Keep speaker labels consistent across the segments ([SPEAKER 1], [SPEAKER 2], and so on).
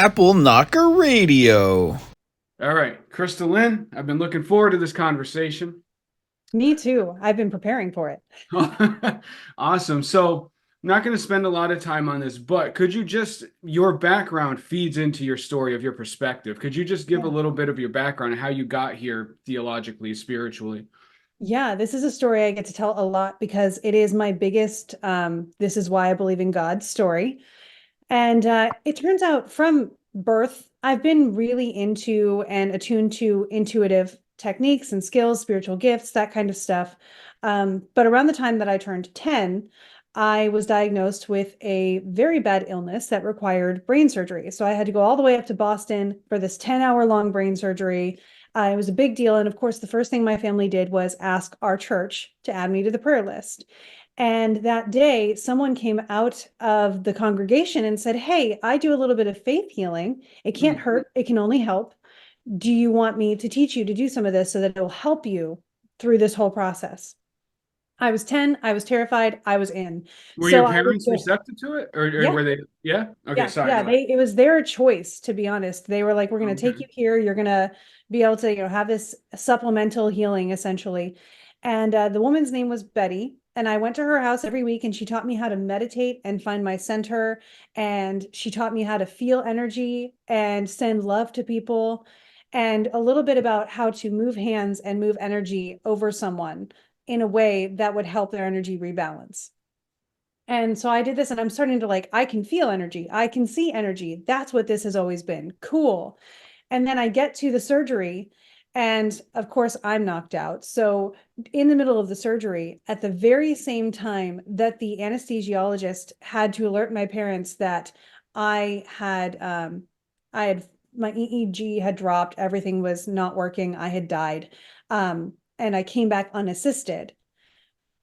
[SPEAKER 1] Apple Knocker Radio.
[SPEAKER 2] All right, KristaLyn, I've been looking forward to this conversation.
[SPEAKER 3] Me too. I've been preparing for it.
[SPEAKER 2] Awesome. So, I'm not going to spend a lot of time on this, but could you just, your background feeds into your story of your perspective. Could you just give a
[SPEAKER 3] Yeah.
[SPEAKER 2] little bit of your background and how you got here theologically, spiritually?
[SPEAKER 3] Yeah, this is a story I get to tell a lot because it is my biggest, this is why I believe in God story. And it turns out from birth, I've been really into and attuned to intuitive techniques and skills, spiritual gifts, that kind of stuff. But around the time that I turned 10, I was diagnosed with a very bad illness that required brain surgery. So I had to go all the way up to Boston for this 10-hour long brain surgery. It was a big deal. And of course, the first thing my family did was ask our church to add me to the prayer list. And that day, someone came out of the congregation and said, "Hey, I do a little bit of faith healing. It can't
[SPEAKER 2] Hmm.
[SPEAKER 3] hurt, it can only help. Do you want me to teach you to do some of this so that it'll help you through this whole process?" I was 10, I was terrified, I was in.
[SPEAKER 2] Were
[SPEAKER 3] So
[SPEAKER 2] your
[SPEAKER 3] I was
[SPEAKER 2] parents
[SPEAKER 3] just,
[SPEAKER 2] receptive to it? Or
[SPEAKER 3] yeah,
[SPEAKER 2] were they, yeah? Okay, sorry,
[SPEAKER 3] yeah,
[SPEAKER 2] go ahead.
[SPEAKER 3] it was their choice, to be honest. They were like, "We're going to take
[SPEAKER 2] Okay.
[SPEAKER 3] you here. You're going to be able to, have this supplemental healing essentially." And the woman's name was Betty. And I went to her house every week and she taught me how to meditate and find my center. And she taught me how to feel energy and send love to people and a little bit about how to move hands and move energy over someone in a way that would help their energy rebalance. And so I did this and I'm starting to like, I can feel energy. I can see energy. That's what this has always been. Cool. And then I get to the surgery and of course I'm knocked out. So in the middle of the surgery, at the very same time that the anesthesiologist had to alert my parents that I had my EEG had dropped, everything was not working, I had died. And I came back unassisted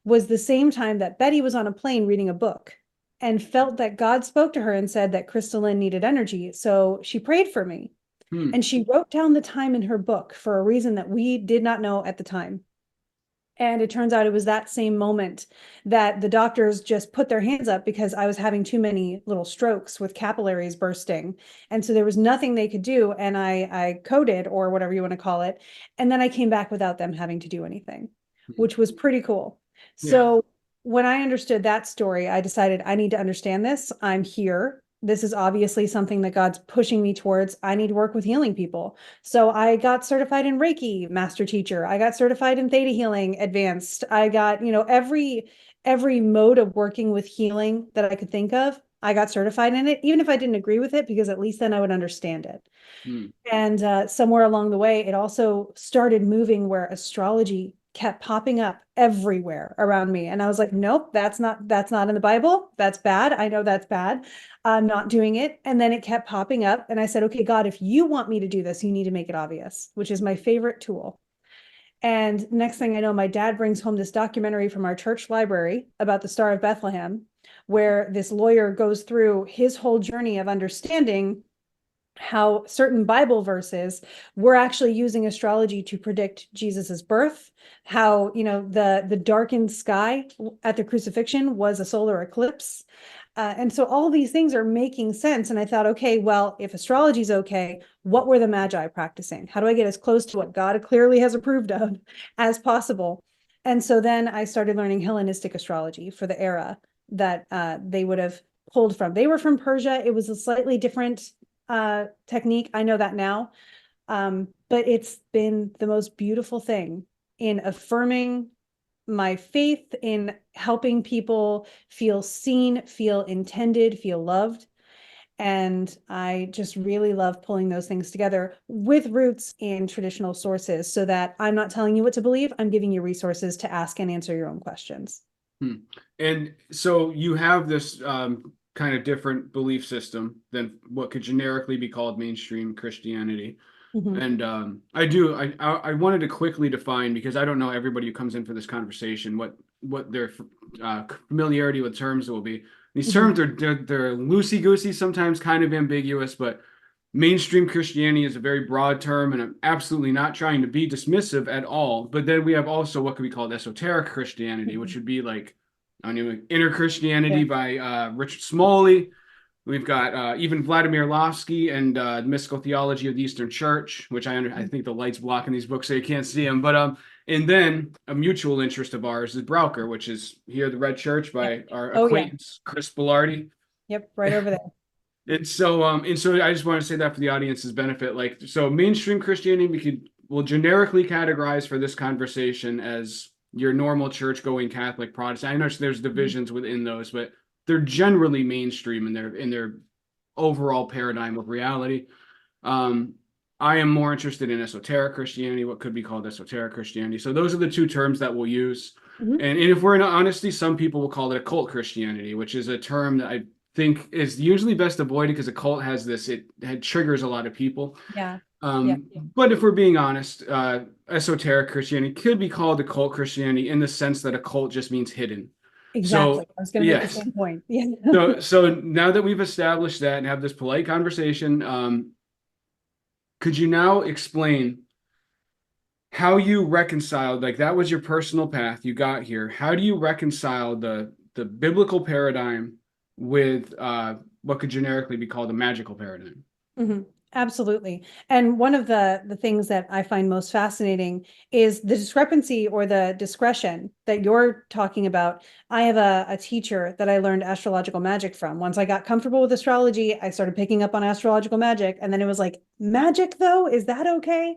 [SPEAKER 3] was the same time that Betty was on a plane reading a book and felt that God spoke to her and said that KristaLyn needed energy. So she prayed for me
[SPEAKER 2] Hmm.
[SPEAKER 3] and she wrote down the time in her book for a reason that we did not know at the time. And it turns out it was that same moment that the doctors just put their hands up because I was having too many little strokes with capillaries bursting. And so there was nothing they could do. And I coded or whatever you want to call it. And then I came back without them having to do anything, which was pretty cool.
[SPEAKER 2] Yeah.
[SPEAKER 3] So when I understood that story, I decided I need to understand this. I'm here. This is obviously something that God's pushing me towards. I need to work with healing people. So I got certified in Reiki, master teacher. I got certified in theta healing, advanced. I got, every mode of working with healing that I could think of. I got certified in it, even if I didn't agree with it, because at least then I would understand it.
[SPEAKER 2] Hmm.
[SPEAKER 3] And somewhere along the way, it also started moving where astrology kept popping up everywhere around me. And I was like, nope, that's not in the Bible. That's bad. I know that's bad. I'm not doing it. And then it kept popping up. And I said, okay, God, if you want me to do this, you need to make it obvious, which is my favorite tool. And next thing I know, my dad brings home this documentary from our church library about the Star of Bethlehem, where this lawyer goes through his whole journey of understanding how certain Bible verses were actually using astrology to predict Jesus's birth, how, the darkened sky at the crucifixion was a solar eclipse. And so all these things are making sense. And I thought, okay, well, if astrology is okay, what were the Magi practicing? How do I get as close to what God clearly has approved of as possible? And so then I started learning Hellenistic astrology for the era that they would have pulled from. They were from Persia. It was a slightly different technique. I know that now. But it's been the most beautiful thing in affirming my faith, in helping people feel seen, feel intended, feel loved. And I just really love pulling those things together with roots in traditional sources so that I'm not telling you what to believe. I'm giving you resources to ask and answer your own questions.
[SPEAKER 2] Hmm. And so you have this kind of different belief system than what could generically be called mainstream Christianity.
[SPEAKER 3] Mhm.
[SPEAKER 2] And I wanted to quickly define, because I don't know everybody who comes in for this conversation, what their familiarity with terms will be. These
[SPEAKER 3] Mhm.
[SPEAKER 2] terms they're loosey-goosey, sometimes kind of ambiguous, but mainstream Christianity is a very broad term, and I'm absolutely not trying to be dismissive at all. But then we have also what could be called esoteric Christianity, which
[SPEAKER 3] Mhm.
[SPEAKER 2] would be like, I don't know, Inner Christianity
[SPEAKER 3] Yeah.
[SPEAKER 2] by Richard Smalley, We've got even Vladimir Lavsky and the Mystical Theology of the Eastern Church, which I think the light's blocking these books so you can't see them. But and then a mutual interest of ours is Braucher, which is here at the Red Church by our
[SPEAKER 3] Oh yeah.
[SPEAKER 2] acquaintance Chris Bilardi.
[SPEAKER 3] Yep, right over there.
[SPEAKER 2] And so I just want to say that for the audience's benefit. Like, so mainstream Christianity will generically categorize for this conversation as your normal church-going Catholic Protestant. I know there's divisions within those, but they're generally mainstream in their overall paradigm of reality. I am more interested in esoteric Christianity, what could be called esoteric Christianity. So those are the two terms that we'll use.
[SPEAKER 3] Mhm.
[SPEAKER 2] And if we're in honesty, some people will call it occult Christianity, which is a term that I think is usually best avoided because a cult has this, it triggers a lot of people.
[SPEAKER 3] Yeah.
[SPEAKER 2] But if we're being honest, esoteric Christianity could be called occult Christianity in the sense that occult just means hidden.
[SPEAKER 3] Exactly.
[SPEAKER 2] So
[SPEAKER 3] I was going to make the
[SPEAKER 2] yes.
[SPEAKER 3] same point. Yeah.
[SPEAKER 2] So now that we've established that and have this polite conversation, could you now explain how you reconciled, like that was your personal path, you got here. How do you reconcile the biblical paradigm with what could generically be called a magical paradigm?
[SPEAKER 3] Mhm. Absolutely. And one of the things that I find most fascinating is the discrepancy or the discretion that you're talking about. I have a teacher that I learned astrological magic from. Once I got comfortable with astrology, I started picking up on astrological magic. And then it was like, magic though, is that okay?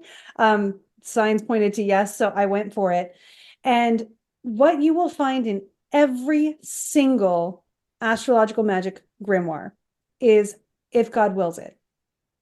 [SPEAKER 3] Signs pointed to yes, so I went for it. And what you will find in every single astrological magic grimoire is if God wills it,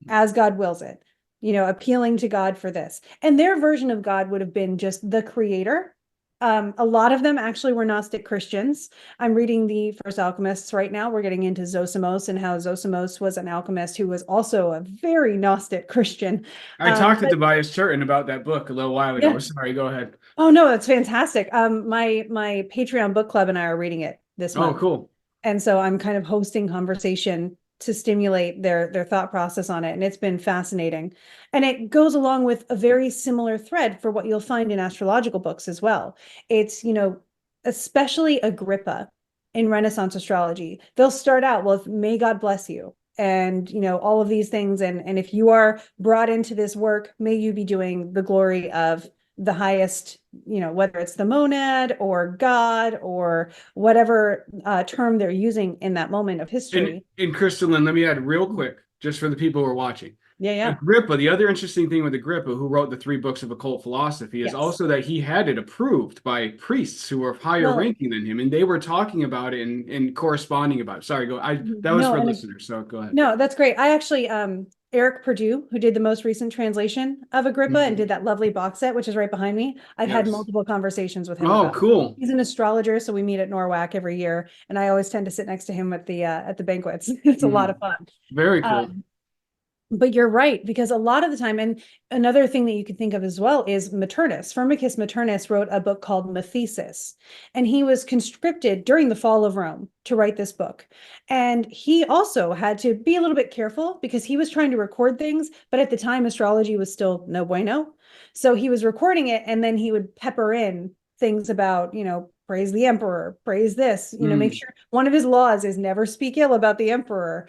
[SPEAKER 3] as God wills it, appealing to God for this. And their version of God would have been just the creator. A lot of them actually were Gnostic Christians. I'm reading the First Alchemists right now. We're getting into Zosimos and how Zosimos was an alchemist who was also a very Gnostic Christian.
[SPEAKER 2] I talked to Tobias Turton about that book a little while ago.
[SPEAKER 3] Yeah.
[SPEAKER 2] Sorry, go ahead.
[SPEAKER 3] Oh no, that's fantastic. My Patreon book club and I are reading it this month.
[SPEAKER 2] Oh, cool.
[SPEAKER 3] And so I'm kind of hosting conversation to stimulate their thought process on it. And it's been fascinating. And it goes along with a very similar thread for what you'll find in astrological books as well. It's, especially Agrippa in Renaissance astrology. They'll start out with, may God bless you. And, all of these things. And if you are brought into this work, may you be doing the glory of the highest, whether it's the monad or God or whatever term they're using in that moment of history.
[SPEAKER 2] And KristaLyn, let me add real quick, just for the people who are watching.
[SPEAKER 3] Yeah.
[SPEAKER 2] Agrippa, the other interesting thing with Agrippa, who wrote the 3 books of occult philosophy, is also that he had it approved by priests who were higher ranking than him, and they were talking about it and corresponding about it. Sorry, that was for listeners, so go ahead.
[SPEAKER 3] No, that's great. I actually, Eric Purdue, who did the most recent translation of Agrippa and did that lovely box set, which is right behind me. I've had multiple conversations with him.
[SPEAKER 2] Oh, cool.
[SPEAKER 3] He's an astrologer, so we meet at NORWAC every year, and I always tend to sit next to him at the banquets. It's a lot of fun.
[SPEAKER 2] Very cool.
[SPEAKER 3] But you're right, because a lot of the time, and another thing that you can think of as well is Maternus. Firmicus Maternus wrote a book called Methesis, and he was conscripted during the fall of Rome to write this book. And he also had to be a little bit careful because he was trying to record things, but at the time, astrology was still no bueno. So he was recording it, and then he would pepper in things about, praise the emperor, praise this, make sure one of his laws is never speak ill about the emperor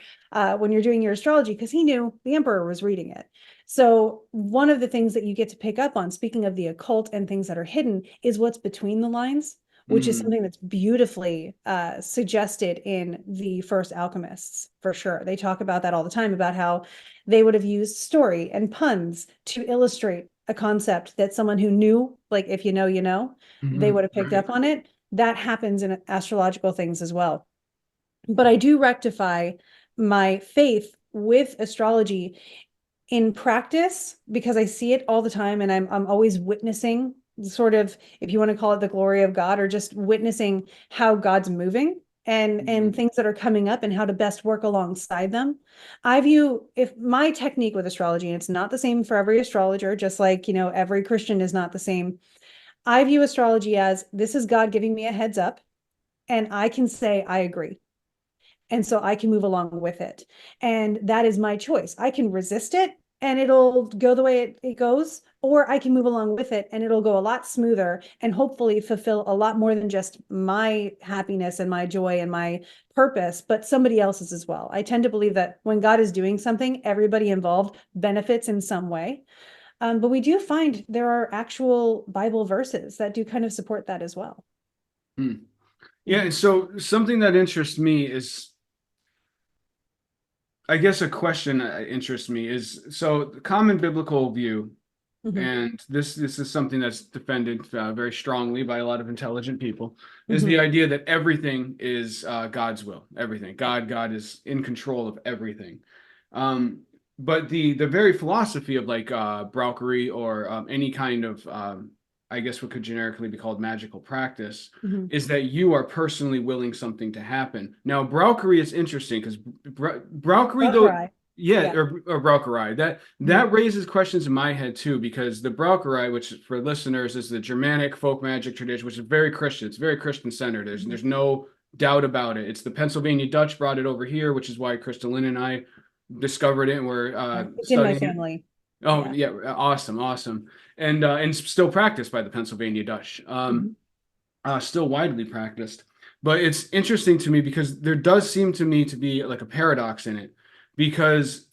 [SPEAKER 3] when you're doing your astrology, because he knew the emperor was reading it. So one of the things that you get to pick up on, speaking of the occult and things that are hidden, is what's between the lines, which is something that's beautifully suggested in the First Alchemists, for sure. They talk about that all the time, about how they would have used story and puns to illustrate a concept that someone who knew, like if you know, they would have picked up on it. That happens in astrological things as well. But I do rectify my faith with astrology in practice because I see it all the time, and I'm always witnessing, sort of, if you want to call it the glory of God, or just witnessing how God's moving and things that are coming up and how to best work alongside them. I view, if my technique with astrology, and it's not the same for every astrologer, just like, every Christian is not the same. I view astrology as, this is God giving me a heads up, and I can say, I agree. And so I can move along with it. And that is my choice. I can resist it, and it'll go the way it goes, or I can move along with it and it'll go a lot smoother and hopefully fulfill a lot more than just my happiness and my joy and my purpose, but somebody else's as well. I tend to believe that when God is doing something, everybody involved benefits in some way. But we do find there are actual Bible verses that do kind of support that as well.
[SPEAKER 2] Yeah, and so something that interests me is, I guess a question that interests me is, so the common biblical view, and this is something that's defended very strongly by a lot of intelligent people, is the idea that everything is God's will. Everything, God is in control of everything. But the very philosophy of like Braucherei or any kind of I guess what could generically be called magical practice is that you are personally willing something to happen. Now, Braucherei is interesting because Braucherei, though, or Braucherei, that raises questions in my head too, because the Braucherei, which for listeners is the Germanic folk magic tradition, which is very Christian. It's very Christian centered. There's no doubt about it. It's the Pennsylvania Dutch brought it over here, which is why KristaLyn and I discovered it and we're
[SPEAKER 3] it's in my family.
[SPEAKER 2] Oh yeah, awesome. And still practiced by the Pennsylvania Dutch. Still widely practiced. But it's interesting to me because there does seem to me to be like a paradox in it, because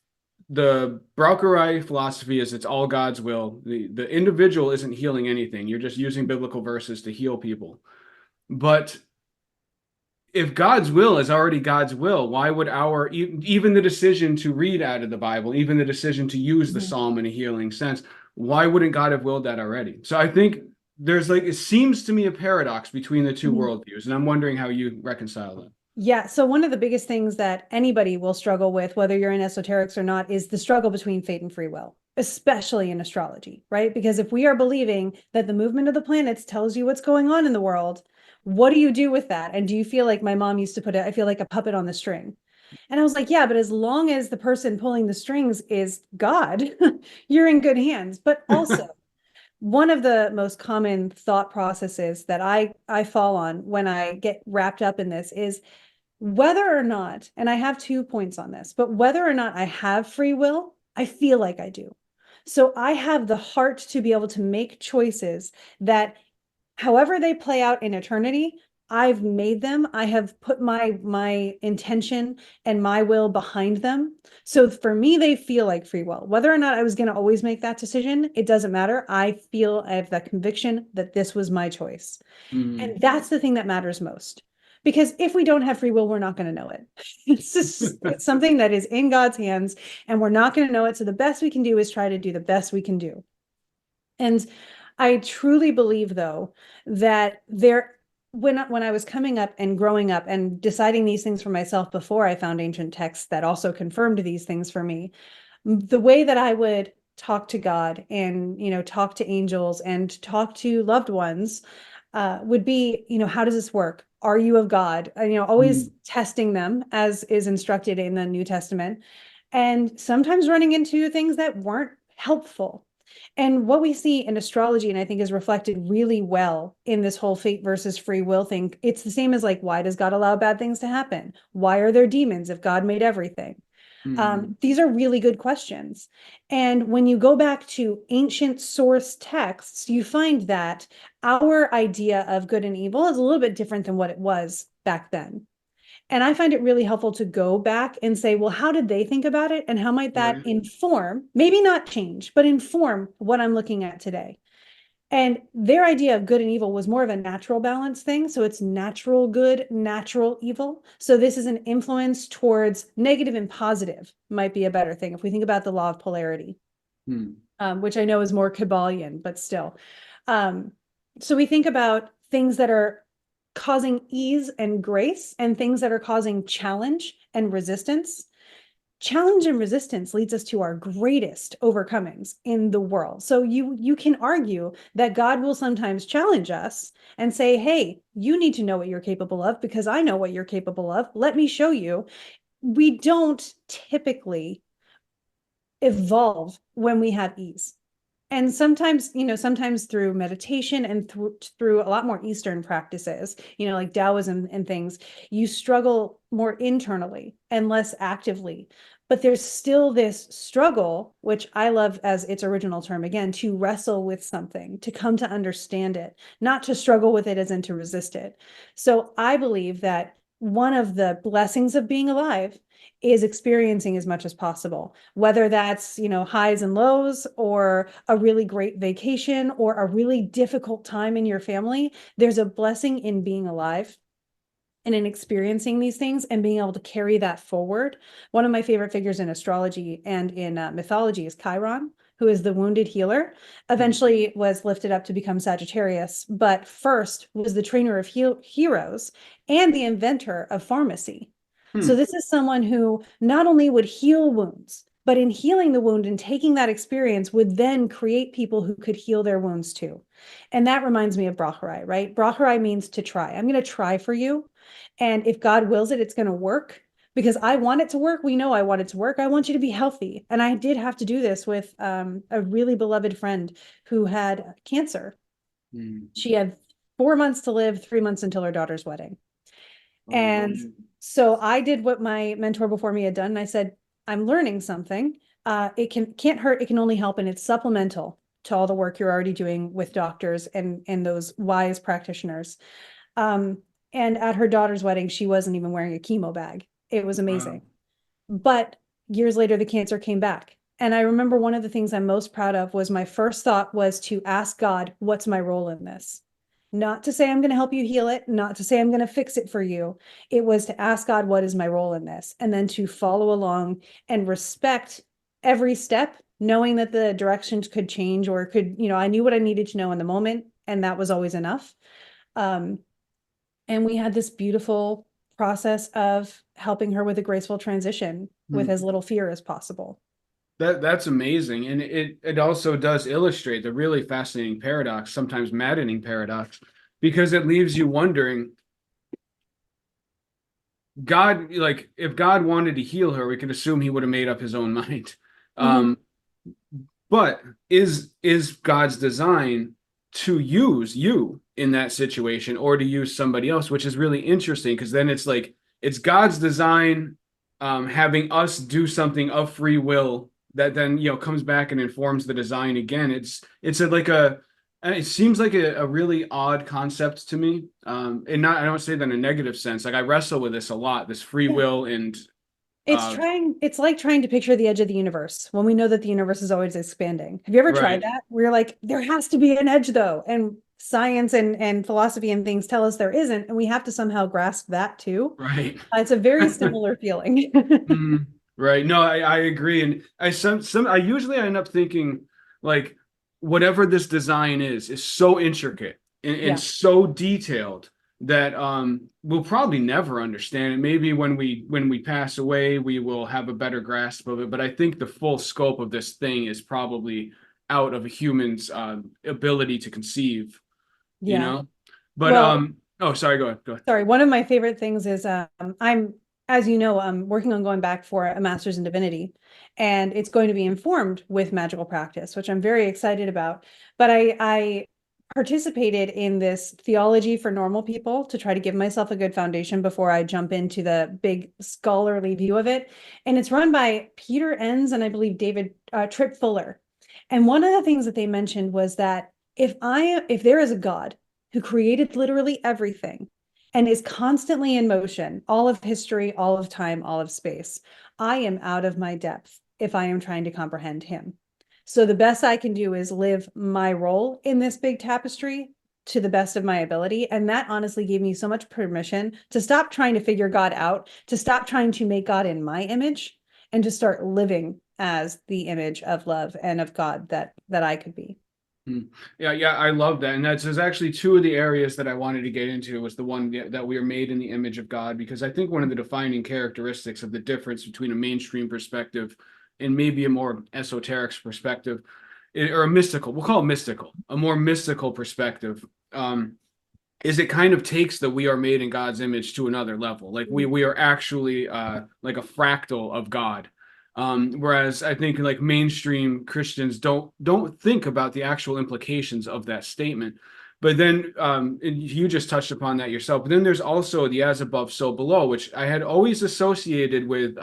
[SPEAKER 2] the Braucherei philosophy is it's all God's will. The individual isn't healing anything. You're just using biblical verses to heal people. But if God's will is already God's will, why would even the decision to read out of the Bible, even the decision to use the psalm in a healing sense, why wouldn't God have willed that already? So I think there's like, it seems to me a paradox between the two worldviews, and I'm wondering how you reconcile that.
[SPEAKER 3] Yeah. So one of the biggest things that anybody will struggle with, whether you're in esoterics or not, is the struggle between fate and free will, especially in astrology, right? Because if we are believing that the movement of the planets tells you what's going on in the world, what do you do with that? And do you feel like my mom used to put it, I feel like a puppet on the string. And I was like, yeah, but as long as the person pulling the strings is God, you're in good hands. But also, one of the most common thought processes that I fall on when I get wrapped up in this is whether or not, and I have 2 points on this, but whether or not I have free will, I feel like I do. So I have the heart to be able to make choices that, however they play out in eternity, I've made them. I have put my intention and my will behind them. So for me, they feel like free will. Whether or not I was going to always make that decision, it doesn't matter. I feel I have that conviction that this was my choice. And that's the thing that matters most. Because if we don't have free will, we're not going to know it. It's something that is in God's hands, and we're not going to know it. So the best we can do is try to do the best we can do. And I truly believe, though, that when I was coming up and growing up and deciding these things for myself before I found ancient texts that also confirmed these things for me, the way that I would talk to God and, talk to angels and talk to loved ones would be, how does this work? Are you of God? Always testing them as is instructed in the New Testament, and sometimes running into things that weren't helpful. And what we see in astrology, and I think is reflected really well in this whole fate versus free will thing, it's the same as like, why does God allow bad things to happen? Why are there demons if God made everything? These are really good questions. And when you go back to ancient source texts, you find that our idea of good and evil is a little bit different than what it was back then. And I find it really helpful to go back and say, well, how did they think about it? And how might that inform, maybe not change, but inform what I'm looking at today? And their idea of good and evil was more of a natural balance thing. So it's natural good, natural evil. So this is an influence towards negative and positive, might be a better thing if we think about the law of polarity, which I know is more Kabbalion, but still. So we think about things that are causing ease and grace and things that are causing challenge and resistance. Challenge and resistance leads us to our greatest overcomings in the world. So you can argue that God will sometimes challenge us and say, hey, you need to know what you're capable of because I know what you're capable of. Let me show you. We don't typically evolve when we have ease. And sometimes, sometimes through meditation and through a lot more Eastern practices, like Taoism and things, you struggle more internally and less actively. but there's still this struggle, which I love as its original term, again, to wrestle with something, to come to understand it, not to struggle with it as in to resist it. So I believe that one of the blessings of being alive is experiencing as much as possible, whether that's, highs and lows, or a really great vacation, or a really difficult time in your family. There's a blessing in being alive and in experiencing these things and being able to carry that forward. One of my favorite figures in astrology and in mythology is Chiron, who is the wounded healer. Eventually was lifted up to become Sagittarius, but first was the trainer of heroes and the inventor of pharmacy. So this is someone who not only would heal wounds, but in healing the wound and taking that experience would then create people who could heal their wounds too. And that reminds me of Braucherei, right? Braucherei means to try. I'm going to try for you. And if God wills it, it's going to work, because I want it to work. We know I want it to work. I want you to be healthy. And I did have to do this with a really beloved friend who had cancer. She had 4 months to live, 3 months until her daughter's wedding. And so I did what my mentor before me had done. And I said, I'm learning something. It can't hurt. It can only help. And it's supplemental to all the work you're already doing with doctors and those wise practitioners. And at her daughter's wedding, she wasn't even wearing a chemo bag. It was amazing. Wow. But years later, the cancer came back. And I remember one of the things I'm most proud of was my first thought was to ask God, what's my role in this? Not to say I'm going to help you heal it, not to say I'm going to fix it for you. It was to ask God, what is my role in this? And then to follow along and respect every step, knowing that the directions could change or could, I knew what I needed to know in the moment, and that was always enough. And we had this beautiful process of helping her with a graceful transition with as little fear as possible.
[SPEAKER 2] That's amazing. And it also does illustrate the really fascinating paradox, sometimes maddening paradox, because it leaves you wondering, God, like if God wanted to heal her, we could assume he would have made up his own mind. But is God's design to use you in that situation or to use somebody else, which is really interesting, because then it's like it's God's design having us do something of free will that then comes back and informs the design again. It seems like a really odd concept to me, and I don't say that in a negative sense. Like I wrestle with this a lot, this free will, and
[SPEAKER 3] it's like trying to picture the edge of the universe when we know that the universe is always expanding. Have you ever tried that? We're like, there has to be an edge though, and science and philosophy and things tell us there isn't, and we have to somehow grasp that too.
[SPEAKER 2] Right.
[SPEAKER 3] It's a very similar feeling.
[SPEAKER 2] Right. No, I agree. And I usually end up thinking like whatever this design is so intricate and so detailed that we'll probably never understand it. Maybe when we pass away, we will have a better grasp of it. But I think the full scope of this thing is probably out of a human's ability to conceive, But oh, sorry, go ahead.
[SPEAKER 3] Sorry. One of my favorite things is I'm, as you know, I'm working on going back for a master's in divinity, and it's going to be informed with magical practice, which I'm very excited about. But I participated in this theology for normal people to try to give myself a good foundation before I jump into the big scholarly view of it. And it's run by Peter Enns and I believe David Tripp Fuller. And one of the things that they mentioned was that if there is a God who created literally everything and is constantly in motion, all of history, all of time, all of space, I am out of my depth if I am trying to comprehend him. So the best I can do is live my role in this big tapestry to the best of my ability. And that honestly gave me so much permission to stop trying to figure God out, to stop trying to make God in my image, and to start living as the image of love and of God that I could be.
[SPEAKER 2] Yeah, I love that. And there's actually two of the areas that I wanted to get into was the one that we are made in the image of God, because I think one of the defining characteristics of the difference between a mainstream perspective and maybe a more esoteric perspective, or a mystical, we'll call it mystical, a more mystical perspective, is it kind of takes the we are made in God's image to another level. Like we are actually like a fractal of God. Whereas I think like mainstream Christians don't think about the actual implications of that statement. But then and you just touched upon that yourself. But then there's also the as above, so below, which I had always associated with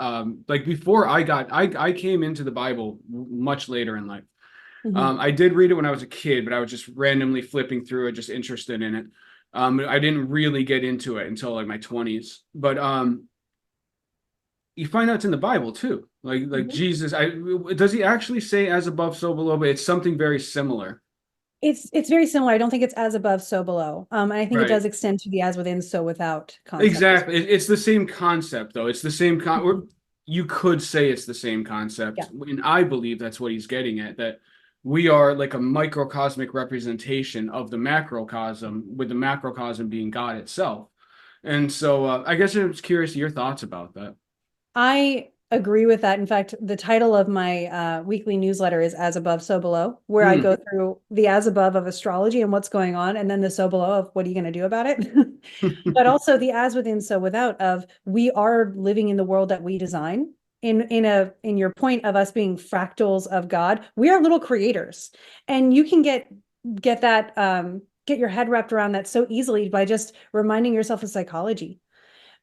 [SPEAKER 2] like before I came into the Bible much later in life. I did read it when I was a kid, but I was just randomly flipping through it, just interested in it. I didn't really get into it until like my 20s. But you find out it's in the Bible too. Like Jesus, does he actually say as above, so below? But it's something very similar.
[SPEAKER 3] It's very similar. I don't think it's as above, so below. And I think it does
[SPEAKER 2] Right.
[SPEAKER 3] extend to the as within, so without concept.
[SPEAKER 2] Exactly. It's the same concept, though. It's the same you could say it's the same concept.
[SPEAKER 3] Yeah.
[SPEAKER 2] And I believe that's what he's getting at, that we are like a microcosmic representation of the macrocosm, with the macrocosm being God itself. And so I guess I was curious your thoughts about that.
[SPEAKER 3] I agree with that. In fact, the title of my weekly newsletter is As Above, So Below, where I go through the as above of astrology and what's going on, and then the so below of what are you going to do about it? But also the as within, so without of we are living in the world that we design. In your point of us being fractals of God, we are little creators. And you can get that get your head wrapped around that so easily by just reminding yourself of psychology.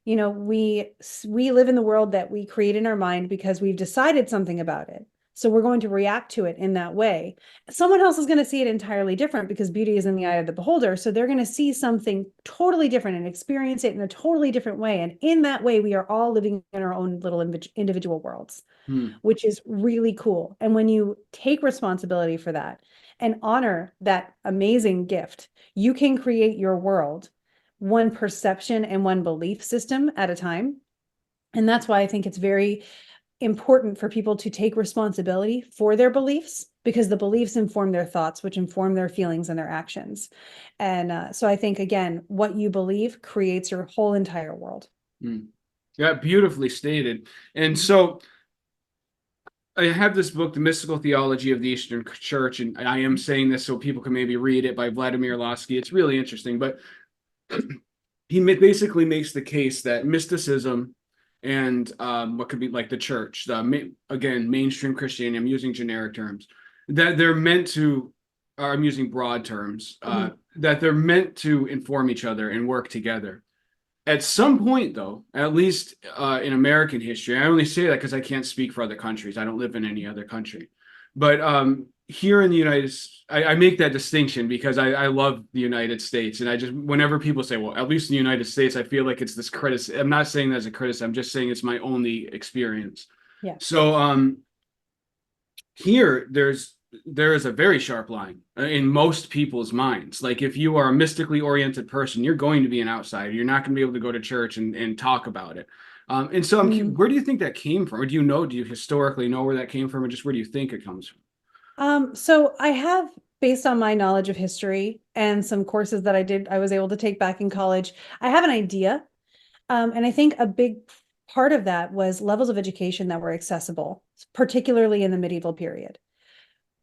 [SPEAKER 3] You know, we live in the world that we create in our mind because we've decided something about it. So we're going to react to it in that way. Someone else is going to see it entirely different because beauty is in the eye of the beholder. So they're going to see something totally different and experience it in a totally different way. And in that way, we are all living in our own little individual worlds, which is really cool. And when you take responsibility for that and honor that amazing gift, you can create your world one perception and one belief system at a time. And that's why I think it's very important for people to take responsibility for their beliefs, because the beliefs inform their thoughts, which inform their feelings and their actions. And so I think, again, what you believe creates your whole entire world.
[SPEAKER 2] Yeah, beautifully stated. And so I have this book, The Mystical Theology of the Eastern Church, and I am saying this so people can maybe read it, by Vladimir Lossky. It's really interesting, but he basically makes the case that mysticism and what could be like the church, again, mainstream Christianity, I'm using generic terms, that they're meant to, or I'm using broad terms, that they're meant to inform each other and work together. At some point, though, at least in American history, I only say that because I can't speak for other countries. I don't live in any other country. But here in the United States, I make that distinction because I love the United States. And I just, whenever people say, well, at least in the United States, I feel like it's this criticism. I'm not saying that as a criticism. I'm just saying it's my only experience.
[SPEAKER 3] Yeah.
[SPEAKER 2] So here, there is a very sharp line in most people's minds. Like if you are a mystically oriented person, you're going to be an outsider. You're not going to be able to go to church and talk about it. And so where do you think that came from? Or do you historically know where that came from, or just where do you think it comes from?
[SPEAKER 3] So I have, based on my knowledge of history and some courses that I was able to take back in college, I have an idea. And I think a big part of that was levels of education that were accessible, particularly in the medieval period.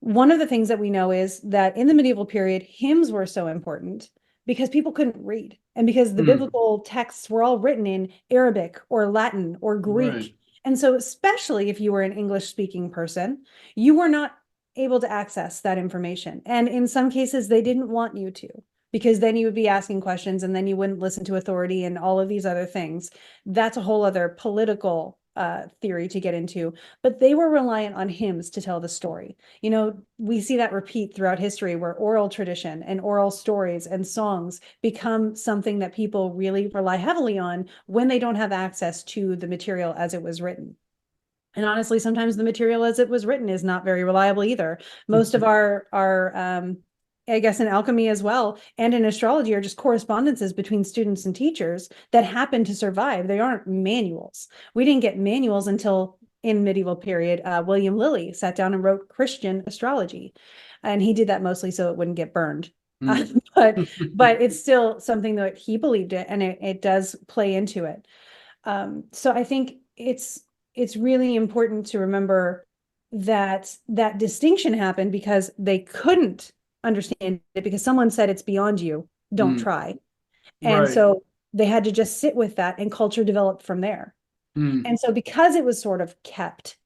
[SPEAKER 3] One of the things that we know is that in the medieval period, hymns were so important because people couldn't read, and because the biblical texts were all written in Arabic or Latin or Greek.
[SPEAKER 2] Right.
[SPEAKER 3] And so, especially if you were an English speaking person, you were not able to access that information. And in some cases, they didn't want you to, because then you would be asking questions and then you wouldn't listen to authority and all of these other things. That's a whole other political theory to get into, but they were reliant on hymns to tell the story. You know, we see that repeat throughout history, where oral tradition and oral stories and songs become something that people really rely heavily on when they don't have access to the material as it was written. And honestly, sometimes the material as it was written is not very reliable either. Most of our I guess in alchemy as well, and in astrology, are just correspondences between students and teachers that happen to survive. They aren't manuals. We didn't get manuals until in medieval period. William Lilly sat down and wrote Christian astrology, and he did that mostly so it wouldn't get burned. But it's still something that he believed in, and it does play into it. So I think it's really important to remember that that distinction happened because they couldn't understand it, because someone said it's beyond you, don't try. And so they had to just sit with that, and culture developed from there. And so because it was sort of kept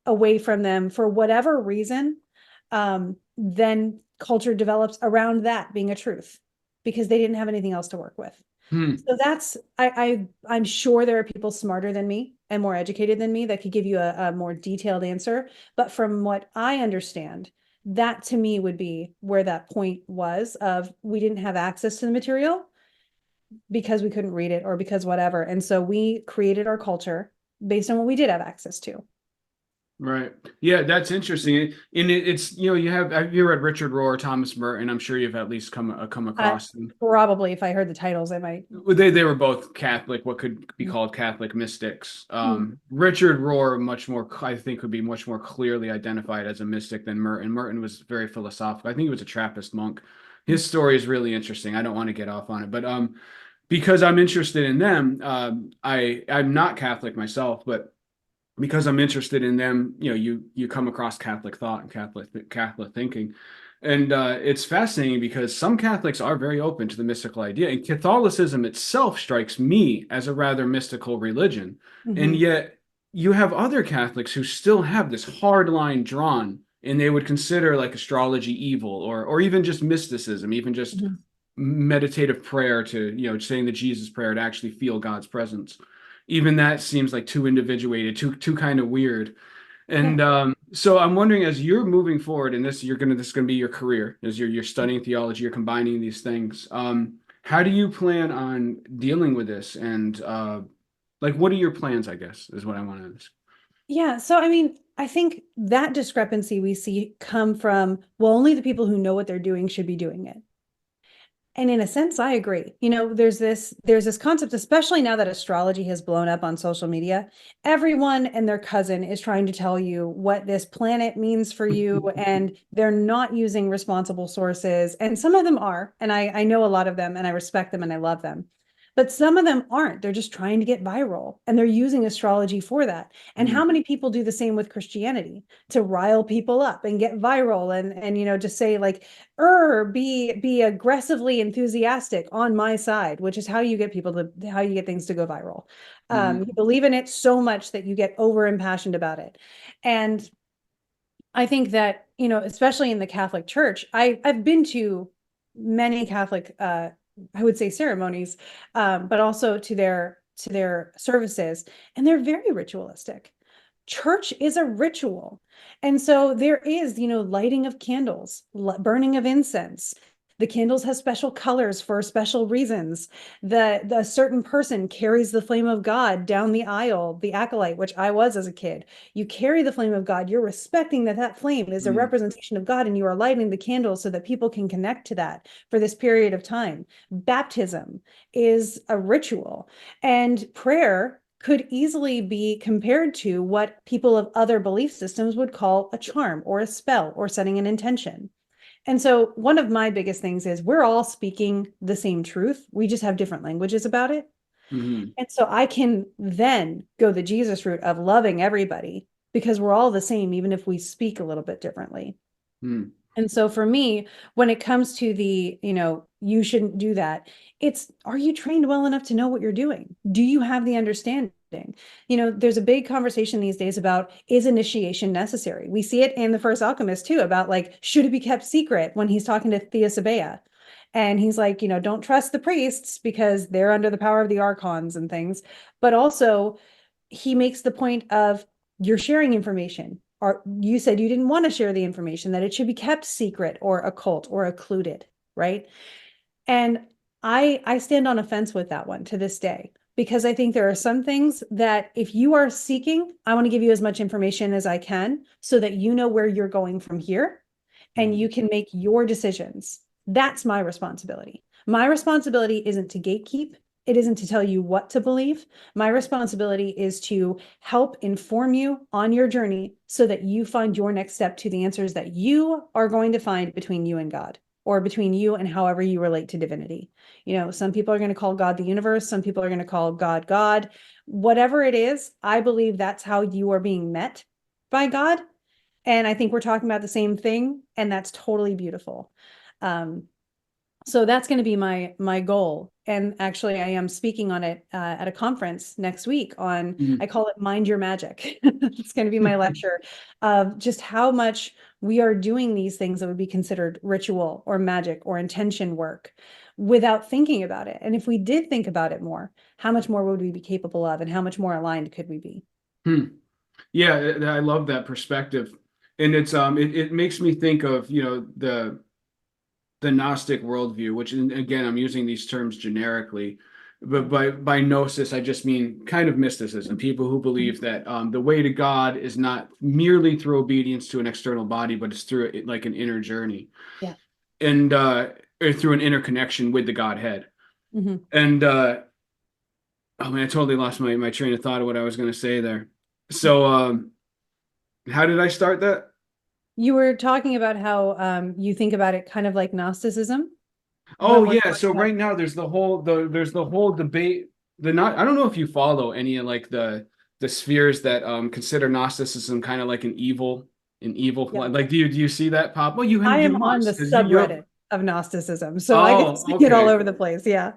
[SPEAKER 3] away from them for whatever reason, then culture develops around that being a truth because they didn't have anything else to work with. So that's, I'm sure there are people smarter than me and more educated than me that could give you a more detailed answer. But from what I understand, that to me would be where that point was of we didn't have access to the material because we couldn't read it or because whatever. And so we created our culture based on what we did have access to.
[SPEAKER 2] Right. Yeah, that's interesting. And it's, have you read Richard Rohr, Thomas Merton? I'm sure you've at least come across them.
[SPEAKER 3] Probably if I heard the titles, I might.
[SPEAKER 2] They were both Catholic, what could be called Catholic mystics. Richard Rohr I think would be much more clearly identified as a mystic than Merton. Merton was very philosophical. I think he was a Trappist monk. His story is really interesting. I don't want to get off on it, but because I'm interested in them, I'm not Catholic myself, but because I'm interested in them, you come across Catholic thought and Catholic thinking. And it's fascinating because some Catholics are very open to the mystical idea. And Catholicism itself strikes me as a rather mystical religion. And yet you have other Catholics who still have this hard line drawn, and they would consider like astrology evil or even just mysticism, even just meditative prayer to, saying the Jesus prayer to actually feel God's presence. Even that seems like too individuated, too kind of weird. And so I'm wondering, as you're moving forward, and this is going to be your career, as you're studying theology, you're combining these things. How do you plan on dealing with this? And what are your plans, I guess, is what I want to ask.
[SPEAKER 3] Yeah. So, I mean, I think that discrepancy we see come from, well, only the people who know what they're doing should be doing it. And in a sense, I agree. There's this concept, especially now that astrology has blown up on social media. Everyone and their cousin is trying to tell you what this planet means for you, and they're not using responsible sources. And some of them are, and I know a lot of them, and I respect them and I love them. But some of them aren't. They're just trying to get viral, and they're using astrology for that. And how many people do the same with Christianity to rile people up and get viral and just say like, be aggressively enthusiastic on my side, which is how you get things to go viral. You believe in it so much that you get over impassioned about it. And I think that, especially in the Catholic Church, I've been to many Catholic, I would say ceremonies, but also to their services, and they're very ritualistic. Church is a ritual. And so there is, lighting of candles, burning of incense. The candles have special colors for special reasons. The certain person carries the flame of God down the aisle, the acolyte, which I was as a kid. You carry the flame of God. You're respecting that flame is a representation of God, and you are lighting the candles so that people can connect to that for this period of time. Baptism is a ritual, and prayer could easily be compared to what people of other belief systems would call a charm or a spell or setting an intention. And so one of my biggest things is we're all speaking the same truth. We just have different languages about it. And so I can then go the Jesus route of loving everybody because we're all the same, even if we speak a little bit differently. And so for me, when it comes to the, you shouldn't do that, are you trained well enough to know what you're doing? Do you have the understanding? There's a big conversation these days about, is initiation necessary? We see it in The First Alchemist too, about like, should it be kept secret, when he's talking to Theosebea. And he's like, don't trust the priests because they're under the power of the archons and things. But also he makes the point of, you're sharing information. Or you said you didn't want to share the information, that it should be kept secret or occult or occluded, right? And I stand on a fence with that one to this day, because I think there are some things that if you are seeking, I want to give you as much information as I can so that you know where you're going from here and you can make your decisions. That's my responsibility. My responsibility isn't to gatekeep. It isn't to tell you what to believe. My responsibility is to help inform you on your journey so that you find your next step to the answers that you are going to find between you and God, or between you and however you relate to divinity. Some people are going to call God the universe. Some people are going to call God God. Whatever it is, I believe that's how you are being met by God. And I think we're talking about the same thing, and that's totally beautiful. So that's going to be my goal. And actually, I am speaking on it at a conference next week on, I call it Mind Your Magic. It's going to be my lecture of just how much we are doing these things that would be considered ritual or magic or intention work without thinking about it. And if we did think about it more, how much more would we be capable of, and how much more aligned could we be?
[SPEAKER 2] Yeah, I love that perspective. And it makes me think of, the Gnostic worldview, which again, I'm using these terms generically, but by gnosis, I just mean kind of mysticism. People who believe that the way to God is not merely through obedience to an external body, but it's through like an inner journey,
[SPEAKER 3] Yeah.
[SPEAKER 2] and or through an interconnection with the Godhead.
[SPEAKER 3] Mm-hmm.
[SPEAKER 2] And oh man, I totally lost my train of thought of what I was going to say there. So how did I start that?
[SPEAKER 3] You were talking about how you think about it kind of like Gnosticism
[SPEAKER 2] Oh
[SPEAKER 3] when we're
[SPEAKER 2] yeah,
[SPEAKER 3] talking
[SPEAKER 2] so
[SPEAKER 3] about.
[SPEAKER 2] right now there's the whole debate. I don't know if you follow any of like the spheres that consider Gnosticism kind of like an evil
[SPEAKER 3] Yeah.
[SPEAKER 2] like do you see that pop? Well,
[SPEAKER 3] I
[SPEAKER 2] you
[SPEAKER 3] am on the
[SPEAKER 2] must because you have.
[SPEAKER 3] subreddit of Gnosticism, so I can
[SPEAKER 2] Oh,
[SPEAKER 3] see it all
[SPEAKER 2] okay.
[SPEAKER 3] over the place. Yeah.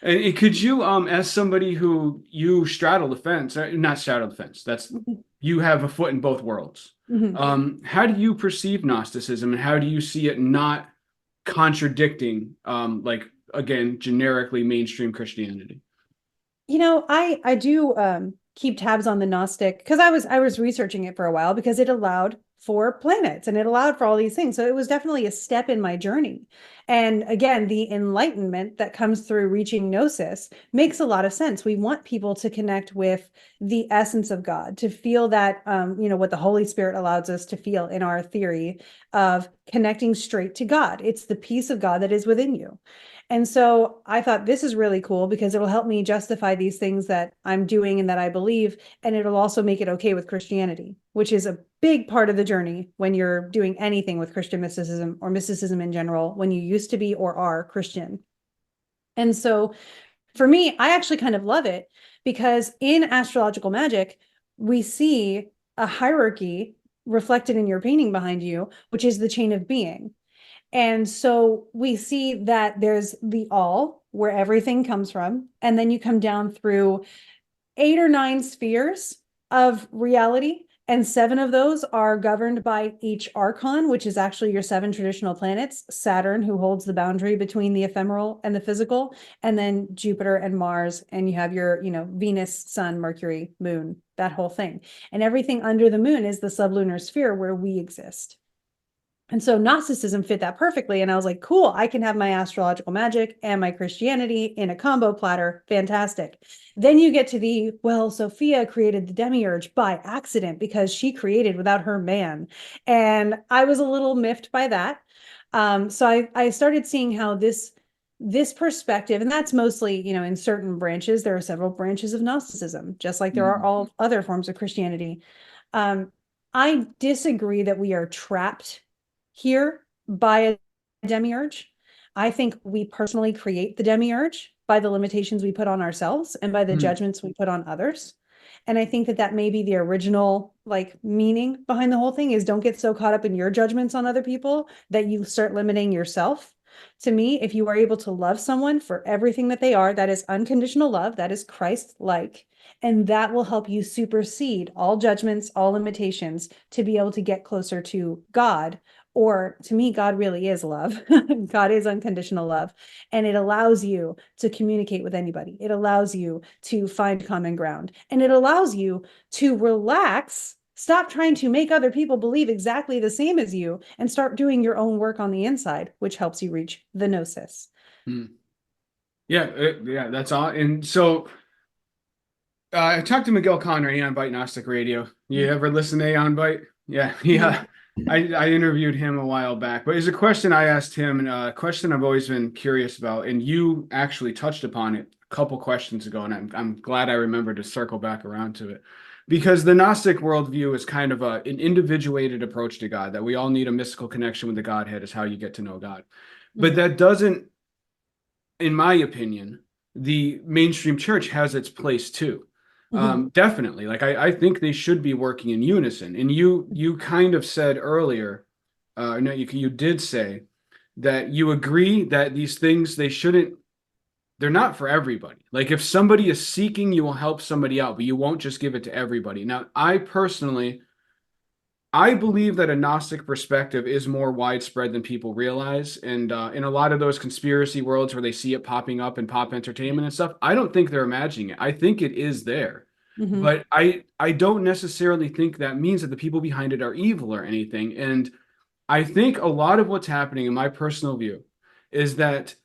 [SPEAKER 2] And could you as somebody who you straddle the fence, not straddle the fence, that's
[SPEAKER 3] Mhm.
[SPEAKER 2] you have a foot in both worlds.
[SPEAKER 3] Mhm.
[SPEAKER 2] How do you perceive Gnosticism and how do you see it not contradicting like again generically mainstream Christianity?
[SPEAKER 3] I do keep tabs on the Gnostic because I was researching it for a while because it allowed for planets and it allowed for all these things. So it was definitely a step in my journey. And again, the enlightenment that comes through reaching gnosis makes a lot of sense. We want people to connect with the essence of God, to feel that what the Holy Spirit allows us to feel in our theory of connecting straight to God. It's the peace of God that is within you. And so I thought this is really cool because it'll help me justify these things that I'm doing and that I believe. And it'll also make it okay with Christianity, which is a big part of the journey when you're doing anything with Christian mysticism or mysticism in general, when you used to be or are Christian. And so for me, I actually kind of love it because in astrological magic, we see a hierarchy reflected in your painting behind you, which is the chain of being. And so we see that there's the all, where everything comes from. And then you come down through 8 or 9 spheres of reality. And 7 of those are governed by each archon, which is actually your 7 traditional planets. Saturn, who holds the boundary between the ephemeral and the physical, and then Jupiter and Mars. And you have your, Venus, Sun, Mercury, Moon, that whole thing. And everything under the moon is the sublunar sphere where we exist. And so Gnosticism fit that perfectly. And I was like, cool, I can have my astrological magic and my Christianity in a combo platter. Fantastic. Then you get to Sophia created the demiurge by accident because she created without her man. And I was a little miffed by that. So I started seeing how this perspective, and that's mostly, in certain branches, there are several branches of Gnosticism, just like there are all other forms of Christianity. Um, I disagree that we are trapped here by a demiurge. I think we personally create the demiurge by the limitations we put on ourselves and by the judgments we put on others. And I think that may be the original meaning behind the whole thing is don't get so caught up in your judgments on other people that you start limiting yourself. To me, if you are able to love someone for everything that they are, that is unconditional love, that is Christ-like, and that will help you supersede all judgments, all limitations to be able to get closer to God. Or to me, God really is love. God is unconditional love. And it allows you to communicate with anybody. It allows you to find common ground. And it allows you to relax, stop trying to make other people believe exactly the same as you, and start doing your own work on the inside, which helps you reach the gnosis.
[SPEAKER 2] Yeah, that's all. And so I talked to Miguel Conrad on Bite Gnostic Radio. You ever listen to on Bite? Yeah, yeah. I interviewed him a while back, but it's a question I asked him, and a question I've always been curious about, and you actually touched upon it a couple questions ago, and I'm glad I remembered to circle back around to it, because the Gnostic worldview is kind of an individuated approach to God, that we all need a mystical connection with the Godhead is how you get to know God, but that doesn't, in my opinion, the mainstream church has its place too. Definitely. Like I think they should be working in unison. And you kind of said earlier, no, you did say that you agree that these things, they're not for everybody. Like if somebody is seeking, you will help somebody out, but you won't just give it to everybody. Now, I believe that a Gnostic perspective is more widespread than people realize. And in a lot of those conspiracy worlds where they see it popping up in pop entertainment and stuff, I don't think they're imagining it. I think it is there.
[SPEAKER 3] Mhm.
[SPEAKER 2] But I don't necessarily think that means that the people behind it are evil or anything. And I think a lot of what's happening, in my personal view, is that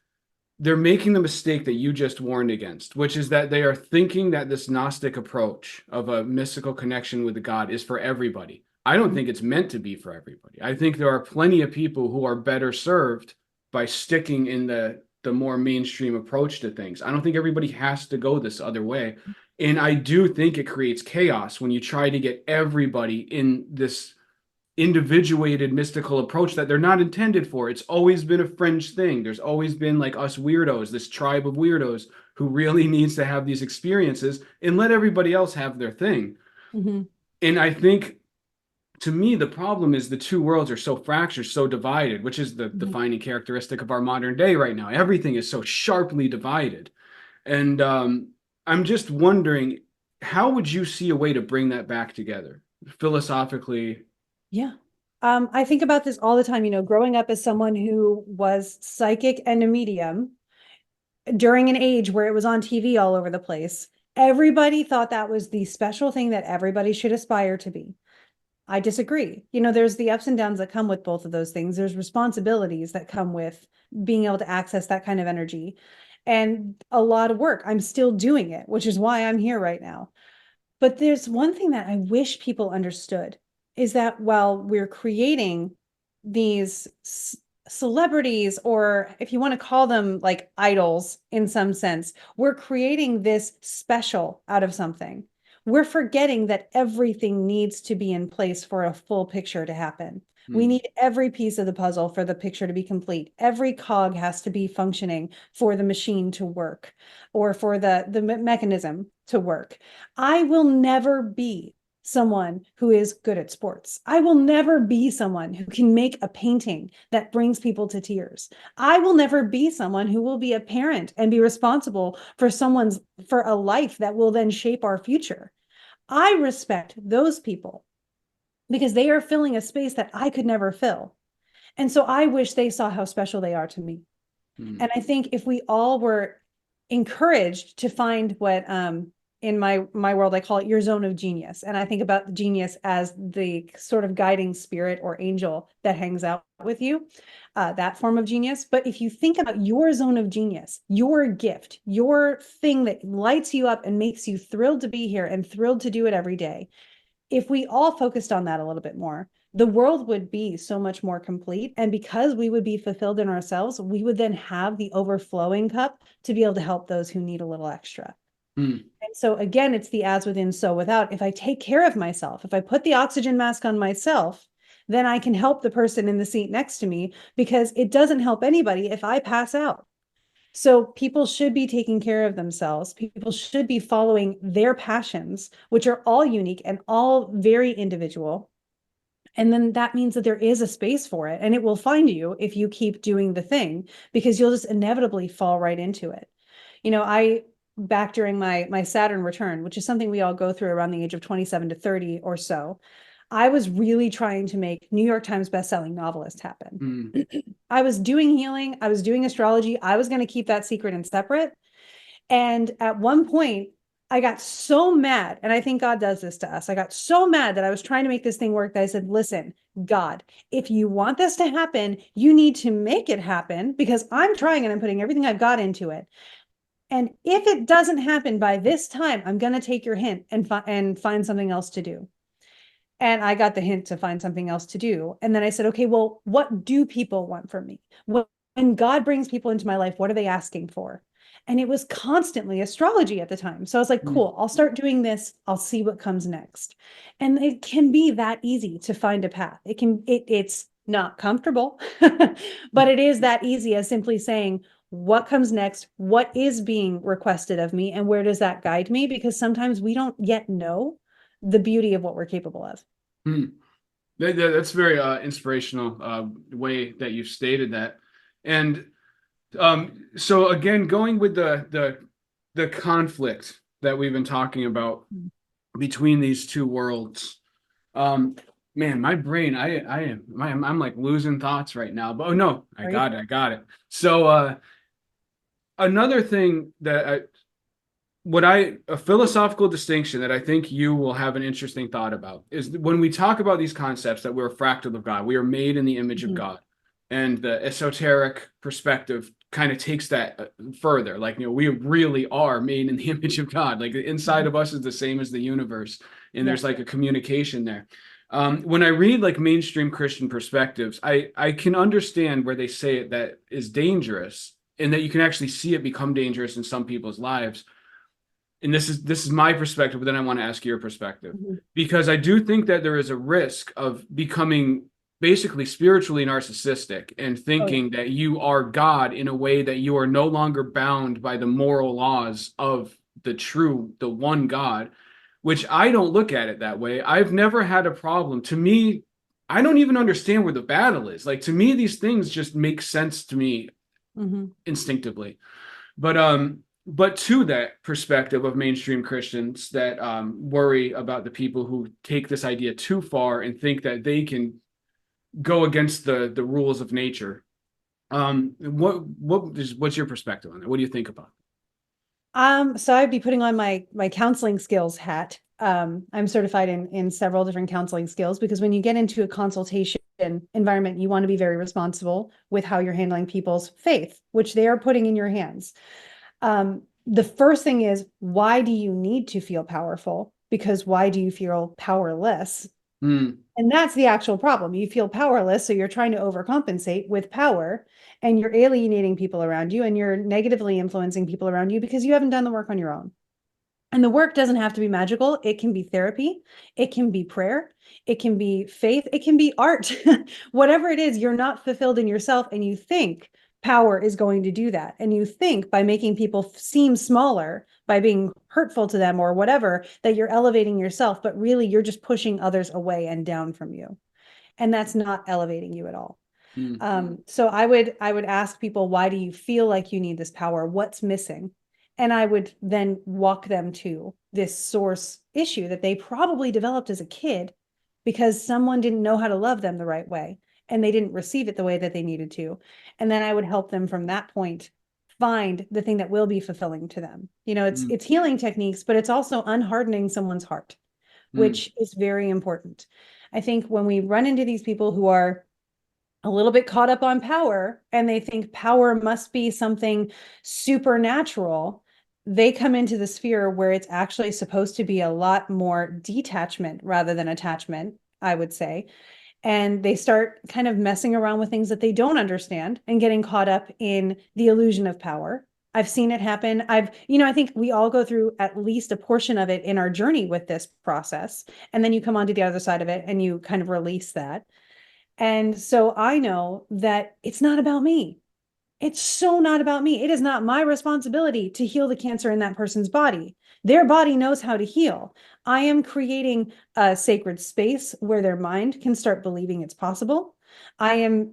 [SPEAKER 2] they're making the mistake that you just warned against, which is that they are thinking that this Gnostic approach of a mystical connection with the God is for everybody. I don't think it's meant to be for everybody. I think there are plenty of people who are better served by sticking in the more mainstream approach to things. I don't think everybody has to go this other way. And I do think it creates chaos when you try to get everybody in this individuated mystical approach that they're not intended for. It's always been a fringe thing. There's always been like us weirdos, this tribe of weirdos who really needs to have these experiences and let everybody else have their thing.
[SPEAKER 3] Mhm.
[SPEAKER 2] And I think to me, the problem is the two worlds are so fractured, so divided, which is the defining characteristic of our modern day right now. Everything is so sharply divided. And I'm just wondering, how would you see a way to bring that back together philosophically?
[SPEAKER 3] Yeah. I think about this all the time, growing up as someone who was psychic and a medium during an age where it was on TV all over the place. Everybody thought that was the special thing that everybody should aspire to be. I disagree. There's the ups and downs that come with both of those things. There's responsibilities that come with being able to access that kind of energy and a lot of work. I'm still doing it, which is why I'm here right now. But there's one thing that I wish people understood is that while we're creating these celebrities, or if you want to call them like idols in some sense, we're creating this special out of something. We're forgetting that everything needs to be in place for a full picture to happen. We need every piece of the puzzle for the picture to be complete. Every cog has to be functioning for the machine to work or for the mechanism to work. I will never be someone who is good at sports. I will never be someone who can make a painting that brings people to tears. I will never be someone who will be a parent and be responsible for a life that will then shape our future. I respect those people because they are filling a space that I could never fill. And so I wish they saw how special they are to me. And I think if we all were encouraged to find what in my world I call it your zone of genius, and I think about genius as the sort of guiding spirit or angel that hangs out with you, that form of genius. But if you think about your zone of genius, your gift, your thing that lights you up and makes you thrilled to be here and thrilled to do it every day, if we all focused on that a little bit more, the world would be so much more complete. And because we would be fulfilled in ourselves, we would then have the overflowing cup to be able to help those who need a little extra. And so again, it's the as within, so without. If I take care of myself, if I put the oxygen mask on myself, then I can help the person in the seat next to me, because it doesn't help anybody if I pass out. So people should be taking care of themselves. People should be following their passions, which are all unique and all very individual. And then that means that there is a space for it, and it will find you if you keep doing the thing, because you'll just inevitably fall right into it. I back during my Saturn return, which is something we all go through around the age of 27 to 30 or so, I was really trying to make New York Times bestselling novelist happen. I was doing healing. I was doing astrology. I was going to keep that secret and separate. And at one point, I got so mad, and I think God does this to us. I got so mad that I was trying to make this thing work that I said, listen, God, if you want this to happen, you need to make it happen, because I'm trying and I'm putting everything I've got into it. And if it doesn't happen by this time, I'm going to take your hint and find something else to do. And I got the hint to find something else to do. And then I said, okay, well, what do people want from me? When God brings people into my life, what are they asking for? And it was constantly astrology at the time. So I was like, cool, I'll start doing this. I'll see what comes next. And it can be that easy to find a path. It's not comfortable, but it is that easy as simply saying, what comes next? What is being requested of me? And where does that guide me? Because sometimes we don't yet know the beauty of what we're capable of.
[SPEAKER 2] That's very inspirational way that you've stated that. And so again, going with the conflict that we've been talking about between these two worlds. Man, my brain, I'm like losing thoughts right now. But oh no, I got it. So another thing that a philosophical distinction that I think you will have an interesting thought about is when we talk about these concepts that we're a fractal of God, we are made in the image of God. And the esoteric perspective kind of takes that further. Like, we really are made in the image of God. Like, the inside of us is the same as the universe. And there's like a communication there. When I read like mainstream Christian perspectives, I can understand where they say it that is dangerous, and that you can actually see it become dangerous in some people's lives. And this is my perspective, but then I want to ask your perspective, because I do think that there is a risk of becoming basically spiritually narcissistic and thinking that you are God in a way that you are no longer bound by the moral laws of the one God, which I don't look at it that way. I've never had a problem. To me, I don't even understand where the battle is. Like, to me, these things just make sense to me instinctively. But to that perspective of mainstream Christians that worry about the people who take this idea too far and think that they can go against the rules of nature. What's your perspective on that? What do you think about
[SPEAKER 3] it? So I'd be putting on my counseling skills hat. I'm certified in several different counseling skills, because when you get into a consultation environment, you want to be very responsible with how you're handling people's faith, which they are putting in your hands. The first thing is, why do you need to feel powerful? Because why do you feel powerless? And that's the actual problem. You feel powerless, so you're trying to overcompensate with power, and you're alienating people around you, and you're negatively influencing people around you because you haven't done the work on your own. And the work doesn't have to be magical. It can be therapy. It can be prayer. It can be faith. It can be art. Whatever it is, you're not fulfilled in yourself, and you think power is going to do that. And you think by making people seem smaller, by being hurtful to them or whatever, that you're elevating yourself, but really you're just pushing others away and down from you. And that's not elevating you at all. So I would ask people, why do you feel like you need this power? What's missing? And I would then walk them to this source issue that they probably developed as a kid because someone didn't know how to love them the right way, and they didn't receive it the way that they needed to. And then I would help them from that point find the thing that will be fulfilling to them. It's healing techniques, but it's also unhardening someone's heart, which is very important. I think when we run into these people who are a little bit caught up on power, and they think power must be something supernatural, they come into the sphere where it's actually supposed to be a lot more detachment rather than attachment, I would say. And they start kind of messing around with things that they don't understand and getting caught up in the illusion of power. I've seen it happen. I think we all go through at least a portion of it in our journey with this process. And then you come onto the other side of it and you kind of release that. And so I know that it's not about me. It's so not about me. It is not my responsibility to heal the cancer in that person's body. Their body knows how to heal. I am creating a sacred space where their mind can start believing it's possible. I am,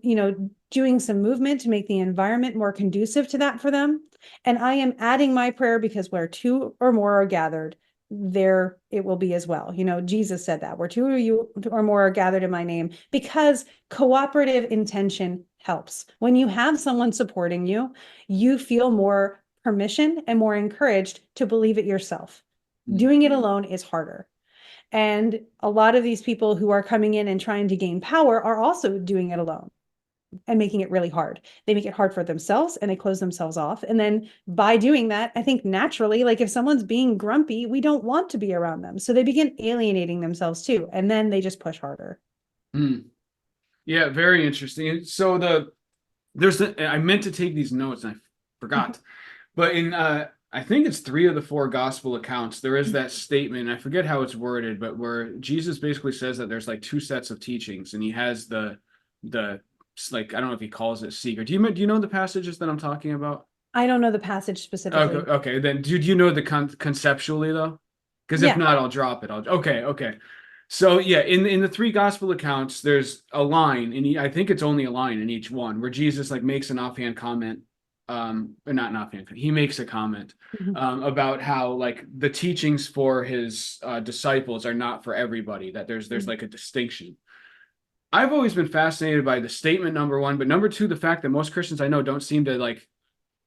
[SPEAKER 3] doing some movement to make the environment more conducive to that for them. And I am adding my prayer, because where two or more are gathered, there it will be as well. Jesus said that, where two of you or more are gathered in my name, because cooperative intention helps. When you have someone supporting you, you feel more permission and more encouraged to believe it yourself. Doing it alone is harder. And a lot of these people who are coming in and trying to gain power are also doing it alone and making it really hard. They make it hard for themselves, and they close themselves off. And then by doing that, I think naturally, like if someone's being grumpy, we don't want to be around them. So they begin alienating themselves too. And then they just push harder.
[SPEAKER 2] Yeah, very interesting. So I meant to take these notes and I forgot, but in I think it's 3 of the 4 gospel accounts, there is that statement. I forget how it's worded, but where Jesus basically says that there's like 2 sets of teachings, and he has the like, I don't know if he calls it secret. Do you know the passages that I'm talking about?
[SPEAKER 3] I don't know the passage specifically.
[SPEAKER 2] Okay. Then do you know the conceptually though? Because if not, I'll drop it. Okay. So yeah, in the three gospel accounts, there's a line, and I think it's only a line in each one where Jesus like makes an offhand comment, or not an offhand, he makes a comment
[SPEAKER 3] Mhm.
[SPEAKER 2] about how like the teachings for his disciples are not for everybody, that there's like a distinction. I've always been fascinated by the statement, number one, but number two, the fact that most Christians I know don't seem to like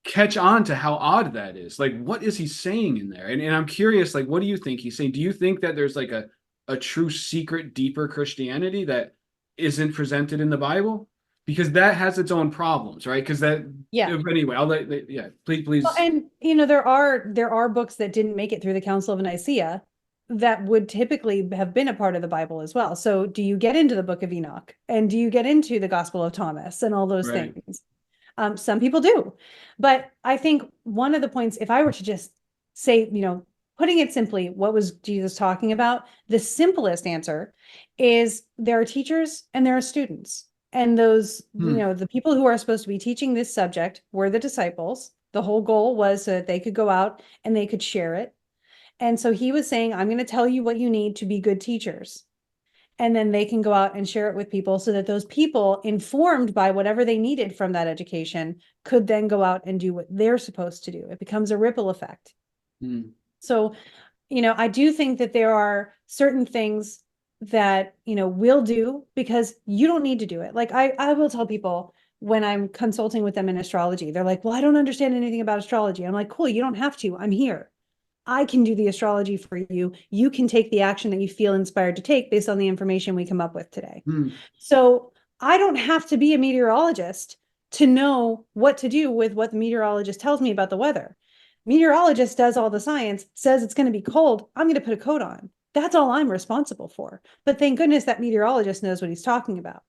[SPEAKER 2] catch on to how odd that is. Like, what is he saying in there? And I'm curious, like, what do you think he's saying? Do you think that there's like a true secret, deeper Christianity that isn't presented in the Bible? Because that has its own problems, right? Because that,
[SPEAKER 3] Yeah.
[SPEAKER 2] anyway, yeah, please,
[SPEAKER 3] Well,
[SPEAKER 2] please.
[SPEAKER 3] and there are books that didn't make it through the Council of Nicaea that would typically have been a part of the Bible as well. So do you get into the Book of Enoch, and do you get into the Gospel of Thomas and all those
[SPEAKER 2] Right.
[SPEAKER 3] things? Some people do, but I think one of the points, if I were to just say, putting it simply, what was Jesus talking about? The simplest answer is there are teachers and there are students. And those, the people who are supposed to be teaching this subject were the disciples. The whole goal was so that they could go out and they could share it. And so he was saying, I'm going to tell you what you need to be good teachers. And then they can go out and share it with people so that those people, informed by whatever they needed from that education, could then go out and do what they're supposed to do. It becomes a ripple effect. So, I do think that there are certain things that, we'll do because you don't need to do it. Like I will tell people when I'm consulting with them in astrology, they're like, well, I don't understand anything about astrology. I'm like, cool, you don't have to. I'm here. I can do the astrology for you. You can take the action that you feel inspired to take based on the information we come up with today. So I don't have to be a meteorologist to know what to do with what the meteorologist tells me about the weather. Meteorologist does all the science, says it's going to be cold. I'm going to put a coat on. That's all I'm responsible for. But thank goodness that meteorologist knows what he's talking about.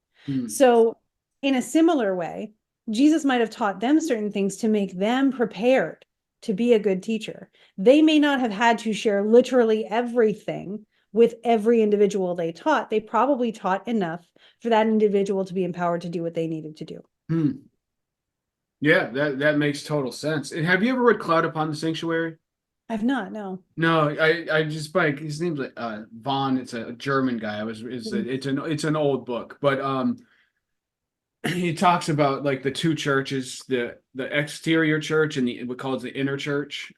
[SPEAKER 3] So in a similar way, Jesus might have taught them certain things to make them prepared to be a good teacher. They may not have had to share literally everything with every individual they taught. They probably taught enough for that individual to be empowered to do what they needed to do.
[SPEAKER 2] Yeah, that makes total sense. And have you ever read Cloud Upon the Sanctuary?
[SPEAKER 3] I've not, no.
[SPEAKER 2] No, I just like his name's like Vaughn. It's a German guy. It's an old book, but he talks about like the two churches, the exterior church and the what calls the inner church,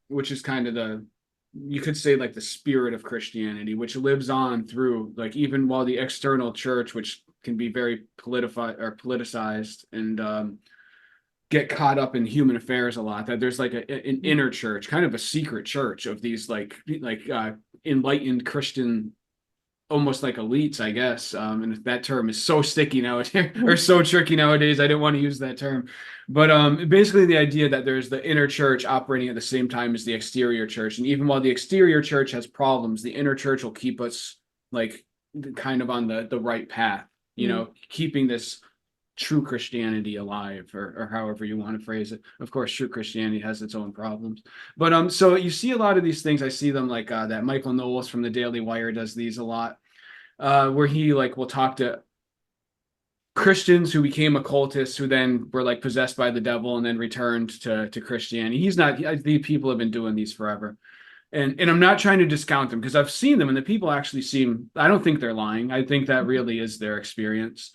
[SPEAKER 2] which is kind of you could say like the spirit of Christianity, which lives on through like even while the external church, which can be very politicized and get caught up in human affairs a lot, that there's like an inner church, kind of a secret church of these enlightened Christian, almost like elites, I guess. And that term is so sticky nowadays or so tricky nowadays. I didn't want to use that term, but basically the idea that there's the inner church operating at the same time as the exterior church, and even while the exterior church has problems, the inner church will keep us like kind of on the right path, keeping this true Christianity alive, or however you want to phrase it. Of course, true Christianity has its own problems, but so you see a lot of these things. I see them like that Michael Knowles from the Daily Wire does these a lot, where he like will talk to Christians who became occultists who then were like possessed by the devil and then returned to Christianity. The people have been doing these forever. And I'm not trying to discount them because I've seen them and the people actually I don't think they're lying. I think that really is their experience.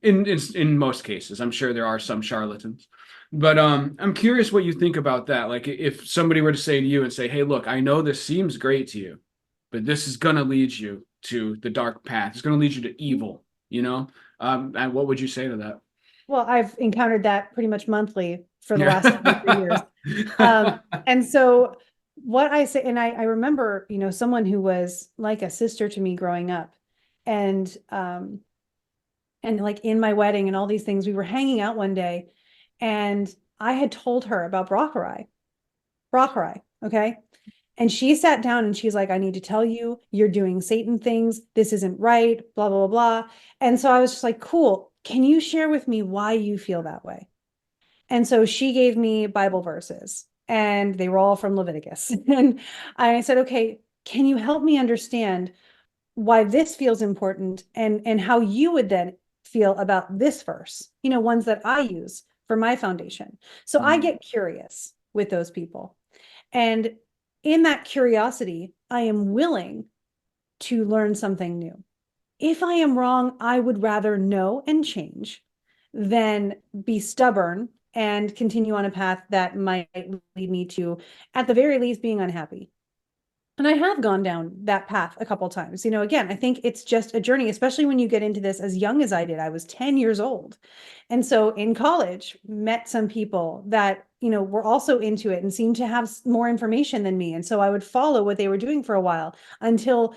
[SPEAKER 2] In most cases, I'm sure there are some charlatans, but I'm curious what you think about that. Like if somebody were to say to you and say, "Hey, look, I know this seems great to you, but this is going to lead you to the dark path. It's going to lead you to evil," and what would you say to that?
[SPEAKER 3] Well, I've encountered that pretty much monthly for the last 23 years. And so what I say, and I remember, someone who was like a sister to me growing up, and like in my wedding and all these things, we were hanging out one day and I had told her about Braucherei. Okay. And she sat down and she's like, I need to tell you, you're doing Satan things. This isn't right, blah, blah, blah, blah. And so I was just like, cool. Can you share with me why you feel that way? And so she gave me Bible verses and they were all from Leviticus. And I said, okay, can you help me understand why this feels important and how you would then feel about this verse, ones that I use for my foundation. So I get curious with those people. And in that curiosity, I am willing to learn something new. If I am wrong, I would rather know and change than be stubborn and continue on a path that might lead me to, at the very least, being unhappy. And I have gone down that path a couple times. Again, I think it's just a journey, especially when you get into this as young as I did. I was 10 years old. And so in college, met some people that, were also into it and seemed to have more information than me. And so I would follow what they were doing for a while until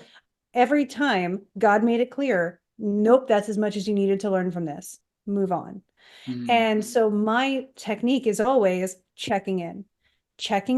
[SPEAKER 3] every time God made it clear, nope, that's as much as you needed to learn from this. Move on. And so my technique is always checking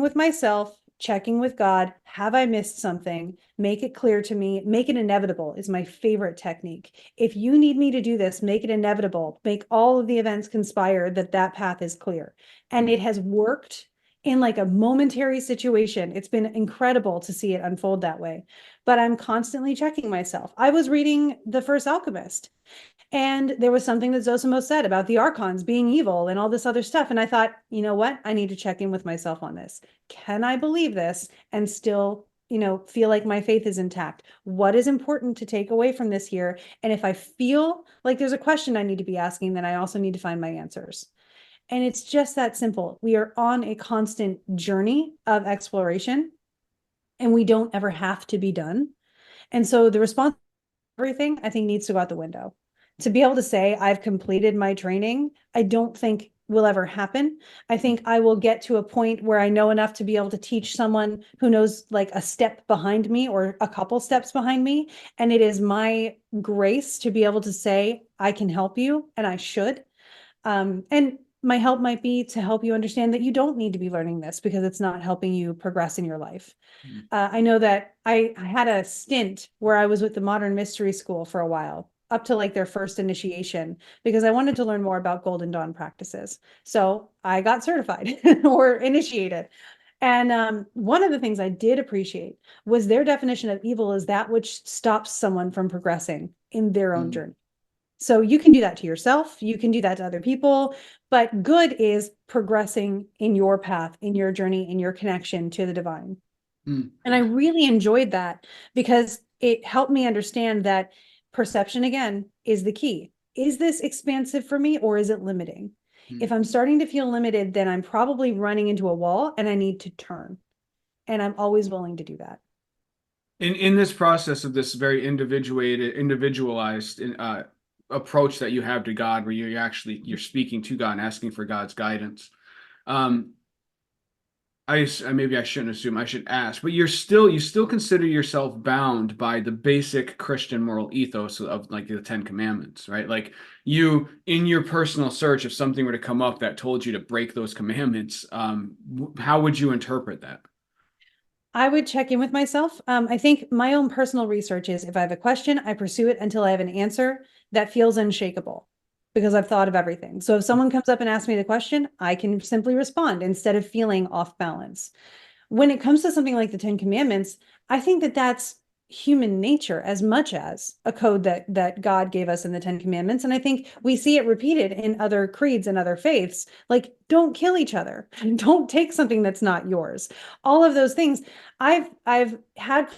[SPEAKER 3] with myself, checking with God. Have I missed something? Make it clear to me. Make it inevitable is my favorite technique. If you need me to do this, make it inevitable. Make all of the events conspire that path is clear. And it has worked in like a momentary situation. It's been incredible to see it unfold that way. But I'm constantly checking myself. I was reading The First Alchemist, and there was something that Zosimo said about the archons being evil and all this other stuff. And I thought, you know what? I need to check in with myself on this. Can I believe this and still, feel like my faith is intact? What is important to take away from this here? And if I feel like there's a question I need to be asking, then I also need to find my answers. And it's just that simple. We are on a constant journey of exploration, and we don't ever have to be done. And so the response to everything, I think, needs to go out the window. To be able to say I've completed my training, I don't think will ever happen. I think I will get to a point where I know enough to be able to teach someone who knows like a step behind me or a couple steps behind me. And it is my grace to be able to say, I can help you and I should. And my help might be to help you understand that you don't need to be learning this because it's not helping you progress in your life. I know that I had a stint where I was with the Modern Mystery School for a while, up to like their first initiation, because I wanted to learn more about Golden Dawn practices. So I got certified or initiated. And one of the things I did appreciate was their definition of evil is that which stops someone from progressing in their own journey. So you can do that to yourself, you can do that to other people, but good is progressing in your path, in your journey, in your connection to the divine. And I really enjoyed that because it helped me understand that perception, again, is the key. Is this expansive for me or is it limiting? If I'm starting to feel limited, then I'm probably running into a wall and I need to turn. And I'm always willing to do that.
[SPEAKER 2] In this process of this very individualized approach that you have to God, where you're speaking to God and asking for God's guidance, maybe I shouldn't assume, I should ask, but you still consider yourself bound by the basic Christian moral ethos of like the Ten Commandments, right? Like you, in your personal search, if something were to come up that told you to break those commandments, how would you interpret that?
[SPEAKER 3] I would check in with myself. I think my own personal research is if I have a question, I pursue it until I have an answer that feels unshakable because I've thought of everything. So if someone comes up and asks me the question, I can simply respond instead of feeling off balance. When it comes to something like the Ten Commandments, I think that that's human nature as much as a code that God gave us in the Ten Commandments. And I think we see it repeated in other creeds and other faiths, like don't kill each other, don't take something that's not yours. All of those things. I've had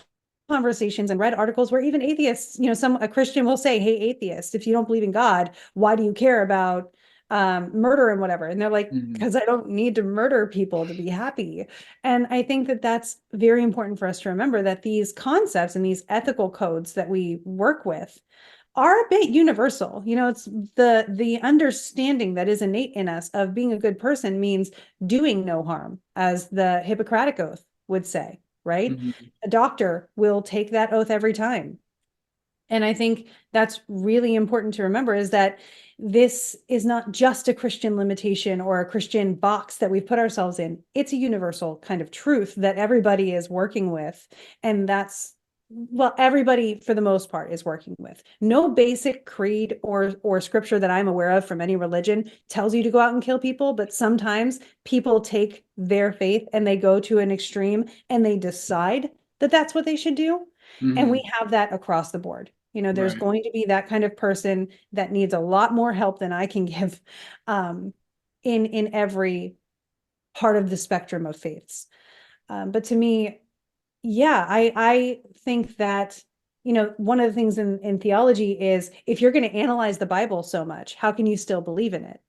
[SPEAKER 3] conversations and read articles where even atheists, a Christian will say, hey, atheist, if you don't believe in God, why do you care about murder and whatever? And they're like, because I don't need to murder people to be happy. And I think that that's very important for us to remember, that these concepts and these ethical codes that we work with are a bit universal. It's the understanding that is innate in us of being a good person means doing no harm, as the Hippocratic Oath would say, right? A doctor will take that oath every time. And I think that's really important to remember, is that this is not just a Christian limitation or a Christian box that we've put ourselves in. It's a universal kind of truth that everybody is working with. And everybody for the most part is working with. No basic creed or scripture that I'm aware of from any religion tells you to go out and kill people, but sometimes people take their faith and they go to an extreme and they decide that that's what they should do. And we have that across the board. There's
[SPEAKER 2] Right.
[SPEAKER 3] going to be that kind of person that needs a lot more help than I can give in every part of the spectrum of faiths. But to me, yeah, I think that one of the things in theology is, if you're going to analyze the Bible so much, how can you still believe in it?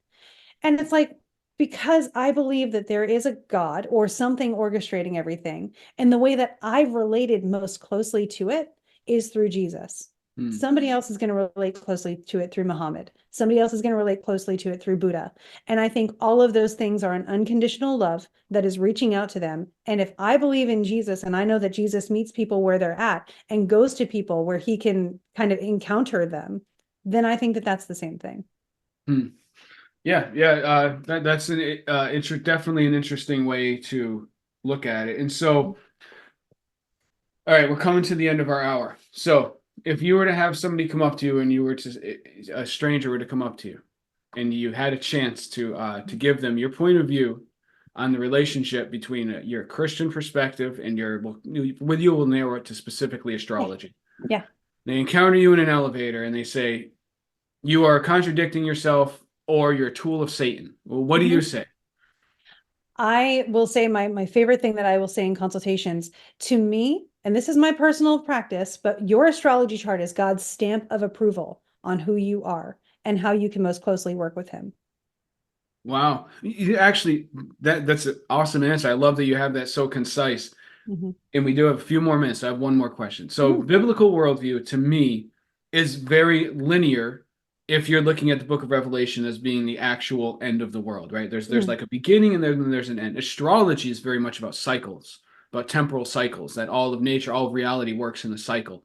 [SPEAKER 3] And it's like, because I believe that there is a God or something orchestrating everything. And the way that I've related most closely to it is through Jesus. Somebody else is going to relate closely to it through Muhammad. Somebody else is going to relate closely to it through Buddha. And I think all of those things are an unconditional love that is reaching out to them. And if I believe in Jesus, and I know that Jesus meets people where they're at and goes to people where he can kind of encounter them, then I think that that's the same thing.
[SPEAKER 2] Yeah, that's definitely an interesting way to look at it. And so, all right, we're coming to the end of our hour. So, if you were to have somebody come up to you, and a stranger were to come up to you, and you had a chance to give them your point of view on the relationship between your Christian perspective and we'll narrow it to specifically astrology.
[SPEAKER 3] Yeah.
[SPEAKER 2] They encounter you in an elevator and they say, you are contradicting yourself, or you're a tool of Satan. Well, what do you say?
[SPEAKER 3] I will say my favorite thing that I will say in consultations, to me, and this is my personal practice, but your astrology chart is God's stamp of approval on who you are and how you can most closely work with him.
[SPEAKER 2] Wow. Actually, that's an awesome answer. I love that you have that so concise. And we do have a few more minutes. I have one more question. So biblical worldview, to me, is very linear if you're looking at the book of Revelation as being the actual end of the world, right? There's like a beginning and then there's an end. Astrology is very much about cycles, about temporal cycles, that all of nature, all of reality works in a cycle.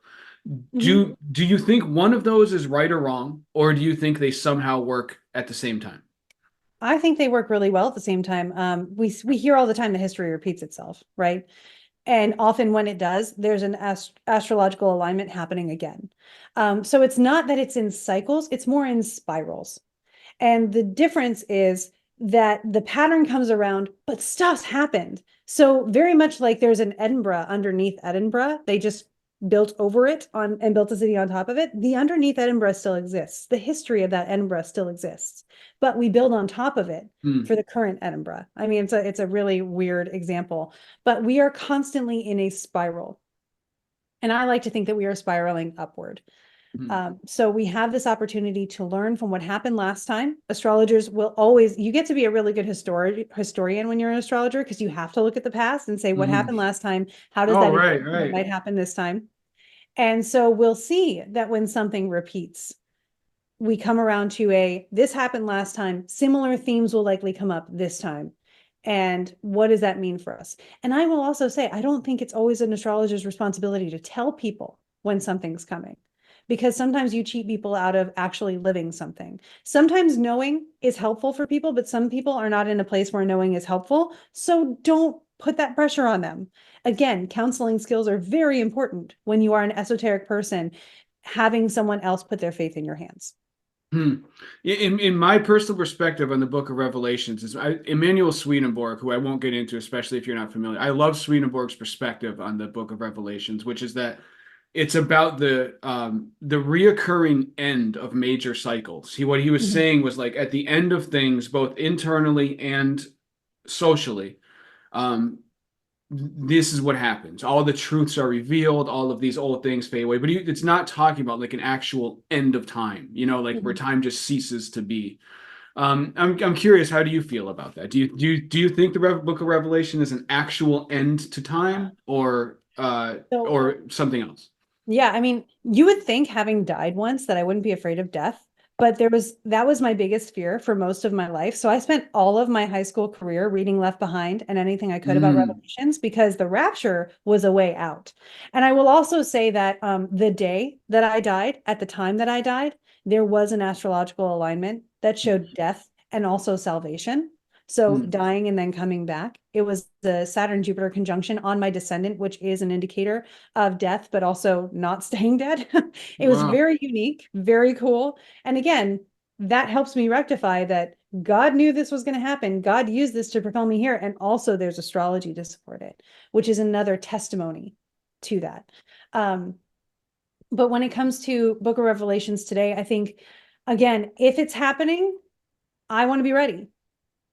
[SPEAKER 2] Do you think one of those is right or wrong, or do you think they somehow work at the same time?
[SPEAKER 3] I think they work really well at the same time. We hear all the time that history repeats itself, right? And often when it does, there's an astrological alignment happening again. So it's not that it's in cycles, it's more in spirals. And the difference is that the pattern comes around, but stuff's happened. So very much like there's an Edinburgh underneath Edinburgh, they just built over it and built a city on top of it. The underneath Edinburgh still exists. The history of that Edinburgh still exists, but we build on top of it for the current Edinburgh. I mean, it's a really weird example, but we are constantly in a spiral. And I like to think that we are spiraling upward. So we have this opportunity to learn from what happened last time. Astrologers will always, you get to be a really good historian when you're an astrologer, because you have to look at the past and say, what happened last time? How does that might happen this time? And so we'll see that when something repeats, we come around to this happened last time, similar themes will likely come up this time. And what does that mean for us? And I will also say, I don't think it's always an astrologer's responsibility to tell people when something's coming, because sometimes you cheat people out of actually living something. Sometimes knowing is helpful for people, but some people are not in a place where knowing is helpful. So don't put that pressure on them. Again, counseling skills are very important when you are an esoteric person, having someone else put their faith in your hands.
[SPEAKER 2] In my personal perspective on the book of Revelations is Emanuel Swedenborg, who I won't get into, especially if you're not familiar. I love Swedenborg's perspective on the book of Revelations, which is that it's about the reoccurring end of major cycles. What he was saying was, like, at the end of things, both internally and socially, this is what happens. All the truths are revealed. All of these old things fade away. But it's not talking about like an actual end of time, like where time just ceases to be. I'm curious, how do you feel about that? Do you think the book of Revelation is an actual end to time, or something else?
[SPEAKER 3] Yeah, I mean, you would think, having died once, that I wouldn't be afraid of death, but that was my biggest fear for most of my life. So I spent all of my high school career reading Left Behind and anything I could about Revelations, because the rapture was a way out. And I will also say that the day that I died, at the time that I died, there was an astrological alignment that showed death and also salvation. So dying and then coming back. It was the Saturn-Jupiter conjunction on my descendant, which is an indicator of death, but also not staying dead. It was very unique, very cool. And again, that helps me rectify that God knew this was going to happen. God used this to propel me here. And also there's astrology to support it, which is another testimony to that. But when it comes to Book of Revelations today, I think, again, if it's happening, I want to be ready.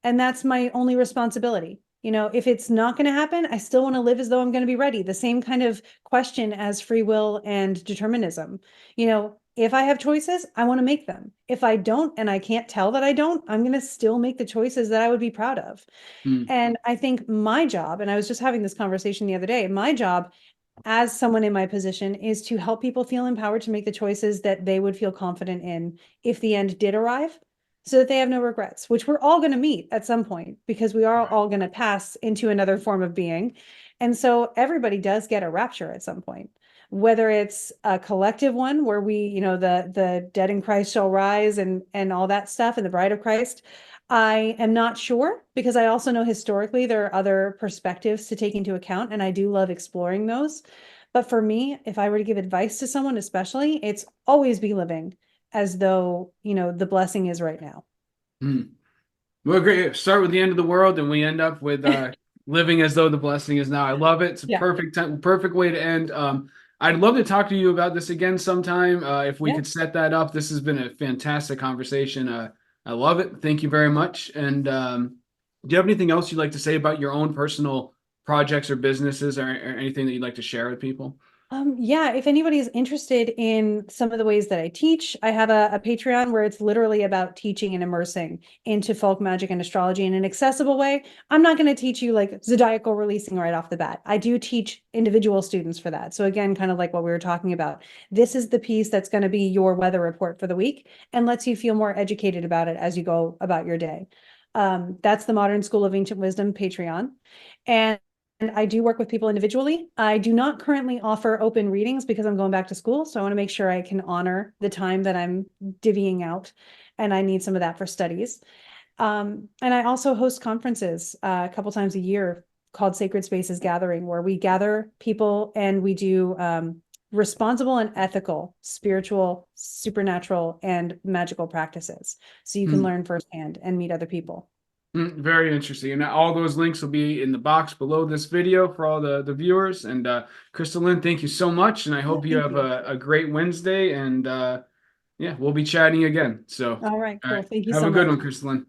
[SPEAKER 3] And that's my only responsibility. If it's not going to happen, I still want to live as though I'm going to be ready. The same kind of question as free will and determinism. If I have choices, I want to make them. If I don't, and I can't tell that I don't, I'm going to still make the choices that I would be proud of.
[SPEAKER 2] Mm.
[SPEAKER 3] And I think my job, and I was just having this conversation the other day, my job as someone in my position is to help people feel empowered to make the choices that they would feel confident in if the end did arrive, so that they have no regrets, which we're all going to meet at some point, because we are all going to pass into another form of being. And so everybody does get a rapture at some point, whether it's a collective one where we, the dead in Christ shall rise and all that stuff, and the bride of Christ. I am not sure, because I also know historically there are other perspectives to take into account, and I do love exploring those. But for me, if I were to give advice to someone, especially, it's always be living as though, the blessing is right now.
[SPEAKER 2] Mm. Well, great. Start with the end of the world, and we end up with living as though the blessing is now. I love it. It's a
[SPEAKER 3] Yeah.
[SPEAKER 2] perfect time, perfect way to end. I'd love to talk to you about this again sometime. If we
[SPEAKER 3] Yeah.
[SPEAKER 2] could set that up. This has been a fantastic conversation. I love it. Thank you very much. And do you have anything else you'd like to say about your own personal projects or businesses, or anything that you'd like to share with people?
[SPEAKER 3] Yeah, if anybody is interested in some of the ways that I teach, I have a Patreon where it's literally about teaching and immersing into folk magic and astrology in an accessible way. I'm not going to teach you like zodiacal releasing right off the bat. I do teach individual students for that. So again, kind of like what we were talking about, this is the piece that's going to be your weather report for the week and lets you feel more educated about it as you go about your day. That's the Modern School of Ancient Wisdom Patreon. And I do work with people individually. I do not currently offer open readings because I'm going back to school. So I want to make sure I can honor the time that I'm divvying out. And I need some of that for studies. And I also host conferences a couple times a year called Sacred Spaces Gathering, where we gather people and we do responsible and ethical, spiritual, supernatural, and magical practices. So you can learn firsthand and meet other people.
[SPEAKER 2] Very interesting. And all those links will be in the box below this video for all the viewers. And KristaLyn, thank you so much. And I hope you have a great Wednesday. And yeah, we'll be chatting again. So,
[SPEAKER 3] All right, cool. Thank you
[SPEAKER 2] have
[SPEAKER 3] so
[SPEAKER 2] a good
[SPEAKER 3] much.
[SPEAKER 2] one, KristaLyn.